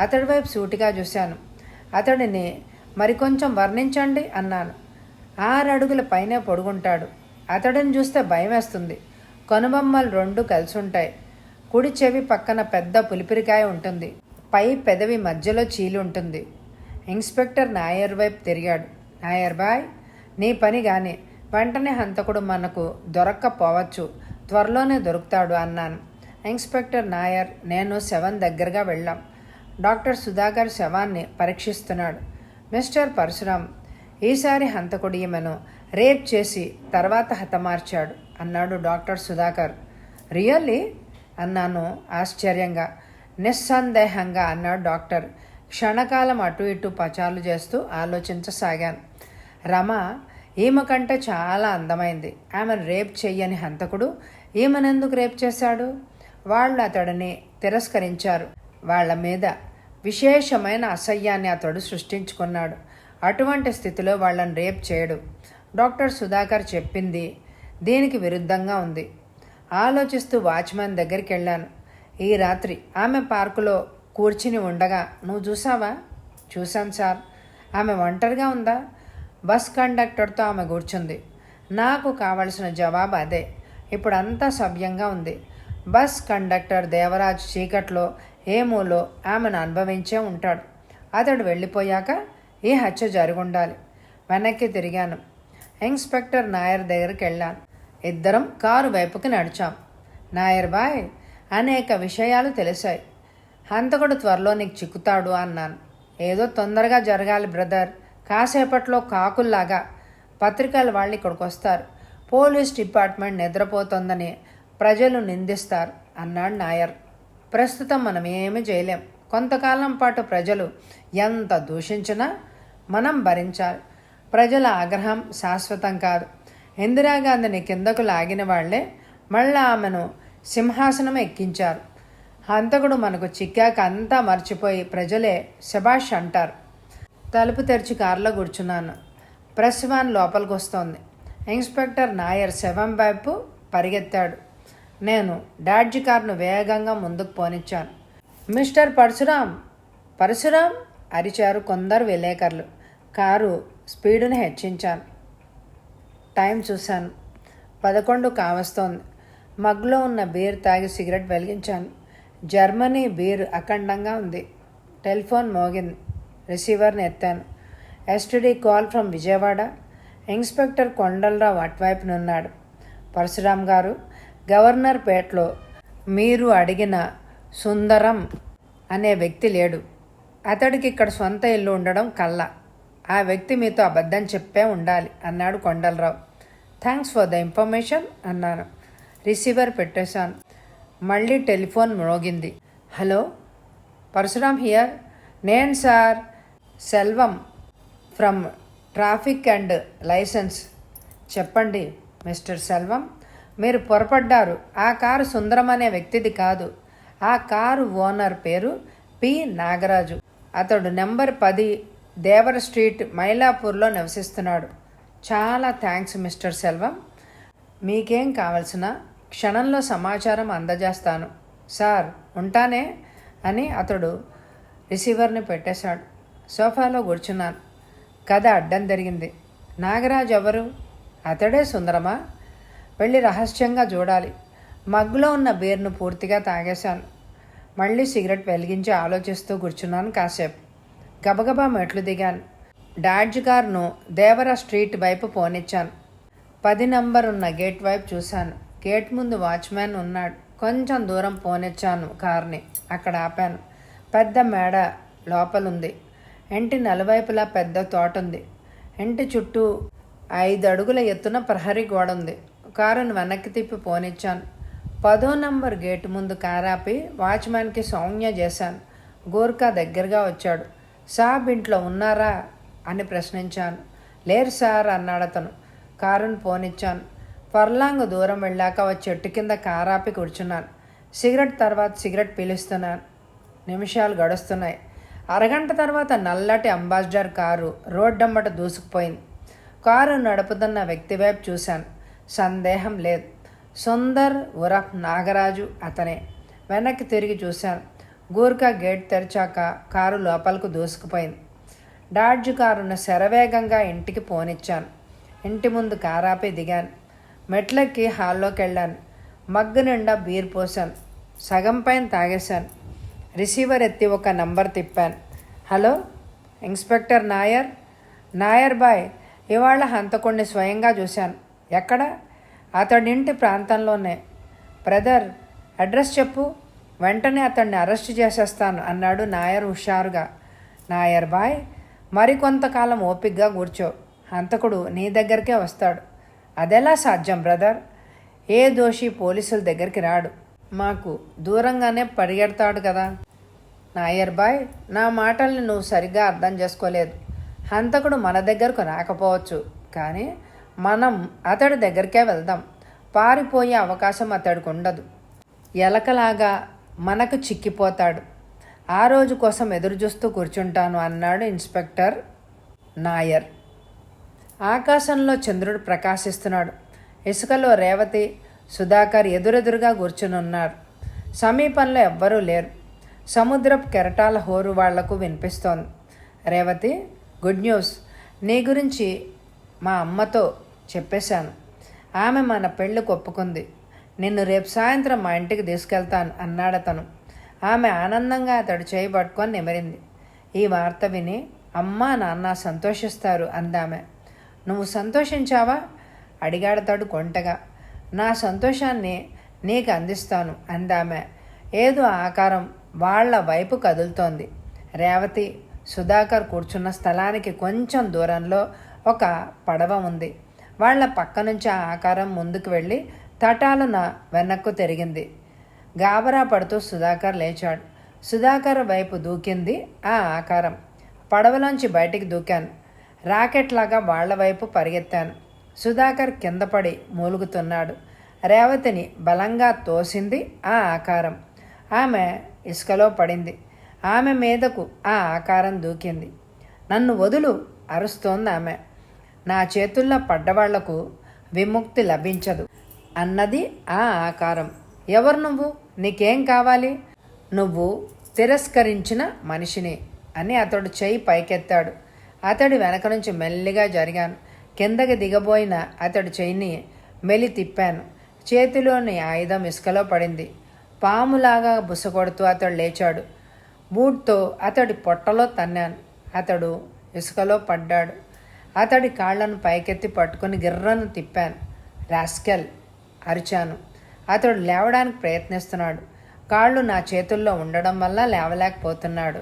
అతడి వైపు సూటిగా చూశాను. అతడిని మరికొంచెం వర్ణించండి అన్నాను. 6 అడుగుల పైనే పొడుగుంటాడు. అతడిని చూస్తే భయం వేస్తుంది. కనుబొమ్మలు 2 కలిసి ఉంటాయి. కుడి చెవి పక్కన పెద్ద పులిపిరికాయ ఉంటుంది. పై పెదవి మధ్యలో చీలి ఉంటుంది. ఇన్స్పెక్టర్ నాయర్ వైపు తిరిగాడు. నాయర్ బాయ్, నీ పని గాని. వెంటనే హంతకుడు మనకు దొరక్కపోవచ్చు, త్వరలోనే దొరుకుతాడు అన్నాను. ఇన్స్పెక్టర్ నాయర్, నేను శవం దగ్గరగా వెళ్ళాం. డాక్టర్ సుధాకర్ శవాన్ని పరీక్షిస్తున్నాడు. మిస్టర్ పరశురాం, ఈసారి హంతకుడు ఈమెను రేప్ చేసి తర్వాత హతమార్చాడు అన్నాడు డాక్టర్ సుధాకర్. రియల్లీ అన్నాను ఆశ్చర్యంగా. నిస్సందేహంగా అన్నాడు డాక్టర్. క్షణకాలం అటు ఇటు పచాలు చేస్తూ ఆలోచించసాగాను. రమ ఈమె కంటే చాలా అందమైంది. ఆమెను రేప్ చెయ్యని హంతకుడు ఈమెనెందుకు రేప్ చేశాడు? వాళ్ళు అతడిని తిరస్కరించారు. వాళ్ళ మీద విశేషమైన అసహ్యాన్ని అతడు సృష్టించుకున్నాడు. అటువంటి స్థితిలో వాళ్ళని రేప్ చేయడు. డాక్టర్ సుధాకర్ చెప్పింది దీనికి విరుద్ధంగా ఉంది. ఆలోచిస్తూ వాచ్మెన్ దగ్గరికి వెళ్ళాను. ఈ రాత్రి ఆమె పార్కులో కూర్చుని ఉండగా నువ్వు చూసావా? చూశాను సార్. ఆమె ఒంటరిగా ఉందా? బస్ కండక్టర్తో ఆమె కూర్చుంది. నాకు కావలసిన జవాబు అదే. ఇప్పుడు అంతా సవ్యంగా ఉంది. బస్ కండక్టర్ దేవరాజ్ చీకట్లో ఏమూలో ఆమెను అనుభవించే ఉంటాడు. అతడు వెళ్ళిపోయాక ఈ హత్య జరుగుండాలి. వెనక్కి తిరిగాను. ఇన్స్పెక్టర్ నాయర్ దగ్గరికి వెళ్ళాను. ఇద్దరం కారు వైపుకి నడిచాం. నాయర్ బాయ్, అనేక విషయాలు తెలిసాయి. హంతకుడు త్వరలో నీకు చిక్కుతాడు అన్నాను. ఏదో తొందరగా జరగాలి బ్రదర్. కాసేపట్లో కాకుల్లాగా పత్రికల వాళ్ళు ఇక్కడికి వస్తారు. పోలీస్ డిపార్ట్మెంట్ నిద్రపోతోందని ప్రజలు నిందిస్తారు అన్నాడు నాయర్. ప్రస్తుతం మనం ఏమీ చేయలేం. కొంతకాలం పాటు ప్రజలు ఎంత దూషించినా మనం భరించాలి. ప్రజల ఆగ్రహం శాశ్వతం కాదు. ఇందిరాగాంధీని కిందకు లాగిన వాళ్లే మళ్ళా ఆమెను సింహాసనం ఎక్కించారు. హంతకుడు మనకు చిక్కాక అంతా మర్చిపోయి ప్రజలే శబాష్ అంటారు. తలుపు తెరిచి కారులో కూర్చున్నాను. ప్రెస్ వ్యాన్ లోపలికి వస్తోంది. ఇన్స్పెక్టర్ నాయర్ శవం వైపు పరిగెత్తాడు. నేను డాడ్జి కారును వేగంగా ముందుకు పోనిచ్చాను. మిస్టర్ పరశురాం, పరశురాం అరిచారు కొందరు విలేకరులు. కారు స్పీడును హెచ్చించాను. టైం చూశాను. 11 కావస్తోంది. మగ్లో ఉన్న బీర్ తాగి సిగరెట్ వెలిగించాను. జర్మనీ బీర్ అఖండంగా ఉంది. టెలిఫోన్ మోగింది. రిసీవర్ని ఎత్తాను. STD call from Vijayawada. Inspector Kondalarao అటువైపునున్నాడు. పరశురాం గారు, గవర్నర్ పేటలో మీరు అడిగిన సుందరం అనే వ్యక్తి లేడు. అతడికి ఇక్కడ సొంత ఇల్లు ఉండడం కల్లా. ఆ వ్యక్తి మీతో అబద్ధం చెప్పే ఉండాలి అన్నాడు Kondalarao. Thanks for the information అన్నాను. రిసీవర్ పెట్టేశాను. మళ్ళీ టెలిఫోన్ మ్రోగింది. Hello, Parashuram here. నేను sir Selvam from traffic and licence. చెప్పండి మిస్టర్ సెల్వం, మీరు పొరపడ్డారు. ఆ కారు సుందరం అనే వ్యక్తిది కాదు. ఆ కారు ఓనర్ పేరు పి నాగరాజు. అతడు నెంబర్ 10 దేవర స్ట్రీట్ మైలాపూర్లో నివసిస్తున్నాడు. చాలా థ్యాంక్స్ మిస్టర్ సెల్వం. మీకేం కావలసిన క్షణంలో సమాచారం అందజేస్తాను. సార్ ఉంటానే అని అతడు రిసీవర్ని పెట్టేశాడు. సోఫాలో కూర్చున్నాను. కథ అడ్డం జరిగింది. నాగరాజు ఎవరు? అతడే సుందరమా? వెళ్ళి రహస్యంగా చూడాలి. మగ్గులో ఉన్న బీర్ను పూర్తిగా తాగేశాను. మళ్ళీ సిగరెట్ వెలిగించి ఆలోచిస్తూ కూర్చున్నాను కాసేపు. గబగబా మెట్లు దిగాను. డాడ్జ్ కారును దేవర స్ట్రీట్ వైపు పోనిచ్చాను. 10 నంబర్ ఉన్న గేట్ వైపు చూశాను. గేట్ ముందు వాచ్మ్యాన్ ఉన్నాడు. కొంచెం దూరం పోనిచ్చాను కార్ని. అక్కడ ఆపాను. పెద్ద మేడ లోపలుంది. ఇంటి నలువైపులా పెద్ద తోట ఉంది. ఇంటి చుట్టూ 5 అడుగుల ఎత్తున ప్రహరీ గోడ ఉంది. కారును వెనక్కి తిప్పి పోనిచ్చాను. 10వ నంబర్ గేటు ముందు కారాపి వాచ్మ్యాన్కి సౌజ్ఞ చేశాను. గోర్ఖా దగ్గరగా వచ్చాడు. సాబ్ ఇంట్లో ఉన్నారా అని ప్రశ్నించాను. లేరు సార్ అన్నాడు అతను. కారును పోనిచ్చాను. ఫర్లాంగ్ దూరం వెళ్ళాక ఒక చెట్టు కింద కారాపి కూర్చున్నాను. సిగరెట్ తర్వాత సిగరెట్ పీలుస్తున్నాను. నిమిషాలు గడుస్తున్నాయి. అరగంట తర్వాత నల్లటి అంబాసిడర్ కారు రోడ్డమ్మట దూసుకుపోయింది. కారు నడుపుతున్న వ్యక్తి వైపు చూశాను. సందేహం లేదు, సుందర్ ఉరఫ్ నాగరాజు అతనే. వెనక్కి తిరిగి చూశాను. గూర్ఖా గేట్ తెరిచాక కారు లోపలకు దూసుకుపోయింది. డాడ్జ్ కారును శరవేగంగా ఇంటికి పోనిచ్చాను. ఇంటి ముందు కారాపి దిగాను. మెట్లెక్కి హాల్లోకి వెళ్ళాను. మగ్గు నిండా బీర్ పోసాను. సగం పైన తాగేశాను. రిసీవర్ ఎత్తి ఒక నంబర్ తిప్పాను. Hello, inspector Nair. Nair boy, ఇవాళ హంతకుడిని స్వయంగా చూశాను. ఎక్కడ? అతడింటి ప్రాంతంలోనే. బ్రదర్, అడ్రస్ చెప్పు, వెంటనే అతన్ని అరెస్ట్ చేసేస్తాను అన్నాడు నాయర్ హుషారుగా. నాయర్ బాయ్, మరికొంతకాలం ఓపికగా కూర్చో. హంతకుడు నీ దగ్గరికే వస్తాడు. అదెలా సాధ్యం బ్రదర్? ఏ దోషి పోలీసుల దగ్గరికి రాడు. మాకు దూరంగానే పరిగెడతాడు కదా. నాయర్ బాయ్, నా మాటల్ని నువ్వు సరిగ్గా అర్థం చేసుకోలేదు. హంతకుడు మన దగ్గరకు రాకపోవచ్చు, కానీ మనం అతడి దగ్గరికే వెళ్దాం. పారిపోయే అవకాశం అతడికి ఉండదు. ఎలకలాగా మనకు చిక్కిపోతాడు. ఆ రోజు కోసం ఎదురుచూస్తూ కూర్చుంటాను అన్నాడు ఇన్స్పెక్టర్ నాయర్. ఆకాశంలో చంద్రుడు ప్రకాశిస్తున్నాడు. ఇసుకలో రేవతి, సుధాకర్ ఎదురెదురుగా కూర్చునున్నారు. సమీపంలో ఎవ్వరూ లేరు. సముద్రపు కెరటాల హోరు వాళ్లకు వినిపిస్తోంది. Revathi, good news. నీ గురించి మా అమ్మతో చెప్పేశాను. ఆమె మన పెళ్ళికి ఒప్పుకుంది. నిన్ను రేపు సాయంత్రం మా ఇంటికి తీసుకెళ్తాను అన్నాడతను. ఆమె ఆనందంగా అతడు చేయి పట్టుకొని నిమిరింది. ఈ వార్త విని అమ్మా నాన్న సంతోషిస్తారు అందామె. నువ్వు సంతోషించావా అడిగాడతాడు కొంటగా. నా సంతోషాన్ని నీకు అందిస్తాను అందామె. ఏదో ఆకారం వాళ్ల వైపు కదులుతోంది. రేవతి, సుధాకర్ కూర్చున్న స్థలానికి కొంచెం దూరంలో ఒక పడవ ఉంది. వాళ్ల పక్క నుంచి ఆ ఆకారం ముందుకు వెళ్ళి తటాలున వెనక్కు తిరిగింది. గాబరా పడుతూ సుధాకర్ లేచాడు. సుధాకర్ వైపు దూకింది ఆ ఆకారం. పడవలోంచి బయటికి దూకాను. రాకెట్లాగా వాళ్ల వైపు పరిగెత్తాను. సుధాకర్ కింద పడి మూలుగుతున్నాడు. రేవతిని బలంగా తోసింది ఆ ఆకారం. ఆమె ఇసుకలో పడింది. ఆమె మీదకు ఆ ఆకారం దూకింది. నన్ను వదులు అరుస్తోంది ఆమె. నా చేతుల్లో పడ్డవాళ్లకు విముక్తి లభించదు అన్నది ఆ ఆకారం. ఎవరు నువ్వు? నీకేం కావాలి? నువ్వు తిరస్కరించిన మనిషిని అని అతడు చెయ్యి పైకెత్తాడు. అతడి వెనక నుంచి మెల్లిగా జరిగాను. కిందకి దిగబోయిన అతడి చెయ్యిని మెలి తిప్పాను. చేతిలోని ఆయుధం ఇసుకలో పడింది. పాములాగా బుసకొడుతూ అతడు లేచాడు. బూట్తో అతడి పొట్టలో తన్నాను. అతడు ఇసుకలో పడ్డాడు. అతడి కాళ్లను పైకెత్తి పట్టుకుని గిర్రను తిప్పాను. రాస్కెల్ అరిచాను. అతడు లేవడానికి ప్రయత్నిస్తున్నాడు. కాళ్ళు నా చేతుల్లో ఉండడం వల్ల లేవలేకపోతున్నాడు.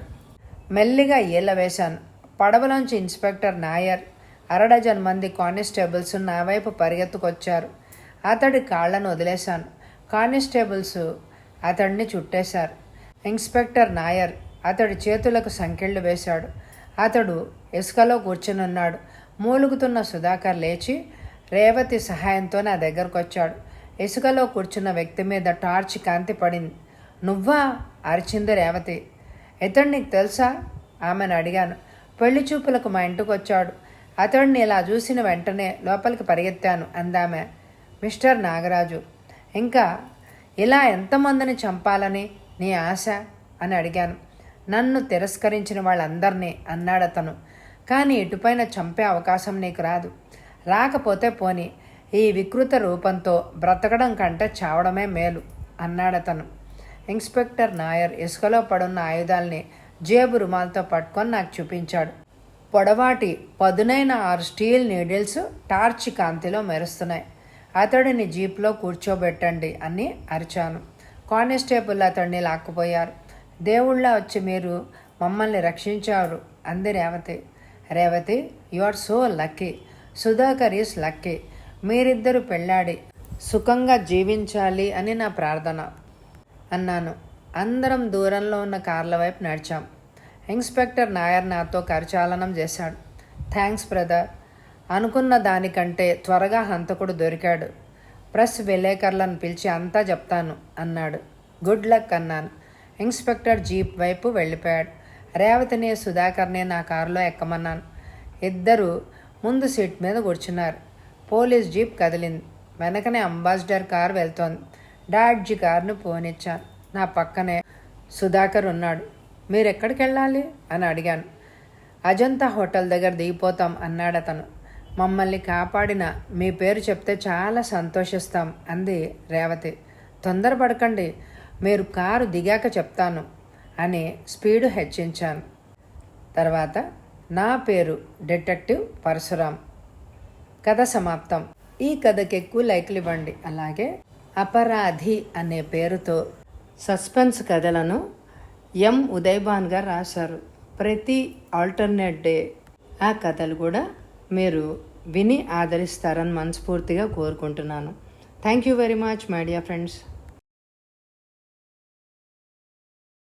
మెల్లిగా ఈల వేశాను. పడవలోంచి ఇన్స్పెక్టర్ నాయర్, అరడజన్ మంది కానిస్టేబుల్స్ నా వైపు పరిగెత్తుకొచ్చారు. అతడి కాళ్లను వదిలేశాను. కానిస్టేబుల్స్ అతడిని చుట్టేశారు. ఇన్స్పెక్టర్ నాయర్ అతడి చేతులకు సంకెళ్ళు వేశాడు. అతడు ఇసుకలో కూర్చునున్నాడు. మూలుగుతున్న సుధాకర్ లేచి రేవతి సహాయంతో నా దగ్గరకు వచ్చాడు. ఇసుకలో కూర్చున్న వ్యక్తి మీద టార్చ్ కాంతి పడింది. నువ్వా అరిచింది రేవతి. ఇతడు నీకు తెలుసా ఆమెను అడిగాను. పెళ్లి చూపులకు మా ఇంటికి వచ్చాడు. అతడిని ఇలా చూసిన వెంటనే లోపలికి పరిగెత్తాను అందామె. మిస్టర్ నాగరాజు, ఇంకా ఇలా ఎంతమందిని చంపాలని నీ ఆశ అని అడిగాను. నన్ను తిరస్కరించిన వాళ్ళందరినీ అన్నాడతను. కానీ ఇటుపైన చంపే అవకాశం నీకు రాదు. రాకపోతే పోని, ఈ వికృత రూపంతో బ్రతకడం కంటే చావడమే మేలు అన్నాడతను. ఇన్స్పెక్టర్ నాయర్ ఇసుకలో పడున్న ఆయుధాల్ని జేబు రుమాలతో పట్టుకొని నాకు చూపించాడు. పొడవాటి పదునైన 6 స్టీల్ నీడిల్స్ టార్చ్ కాంతిలో మెరుస్తున్నాయి. అతడిని జీప్లో కూర్చోబెట్టండి అని అరిచాను. కానిస్టేబుల్ అతడిని లాక్కుపోయారు. దేవుళ్ళ వచ్చి మీరు మమ్మల్ని రక్షించారు అంది Revathi. Revathi, you are so lucky. Sudhakar is lucky. మీరిద్దరూ పెళ్ళాడి సుఖంగా జీవించాలి అని నా ప్రార్థన అన్నాను. అందరం దూరంలో ఉన్న కార్ల వైపు నడిచాం. ఇన్స్పెక్టర్ నాయర్ నాతో కరచాలనం చేశాడు. Thanks brother. అనుకున్న దానికంటే త్వరగా హంతకుడు దొరికాడు. ప్రెస్ విలేకరులను పిలిచి అంతా చెప్తాను అన్నాడు. గుడ్ లక్ అన్నాను. ఇన్స్పెక్టర్ జీప్ వైపు వెళ్ళిపోయాడు. రేవతిని, సుధాకర్ని నా కారులో ఎక్కమన్నాను. ఇద్దరు ముందు సీట్ మీద కూర్చున్నారు. పోలీస్ జీప్ కదిలింది. వెనకనే అంబాసిడర్ కారు వెళ్తోంది. డాడ్జీ కారును పోనిచ్చాను. నా పక్కనే సుధాకర్ ఉన్నాడు. మీరెక్కడికి వెళ్ళాలి అని అడిగాను. అజంతా హోటల్ దగ్గర దిగిపోతాం అన్నాడతను. మమ్మల్ని కాపాడిన మీ పేరు చెప్తే చాలా సంతోషిస్తాం అంది రేవతి. తొందరపడకండి, మీరు కారు దిగాక చెప్తాను అని స్పీడు హెచ్చించాను. తర్వాత నా పేరు డిటెక్టివ్ పరశురాం. కథ సమాప్తం. ఈ కథకి ఎక్కువ లైక్లు ఇవ్వండి. అలాగే అపరాధి అనే పేరుతో సస్పెన్స్ కథలను ఎం ఉదయభాన్ గారు రాశారు. ప్రతి ఆల్టర్నేట్ డే ఆ కథలు కూడా మీరు విని ఆదరిస్తారని మనస్ఫూర్తిగా కోరుకుంటున్నాను. Thank you very much my dear friends.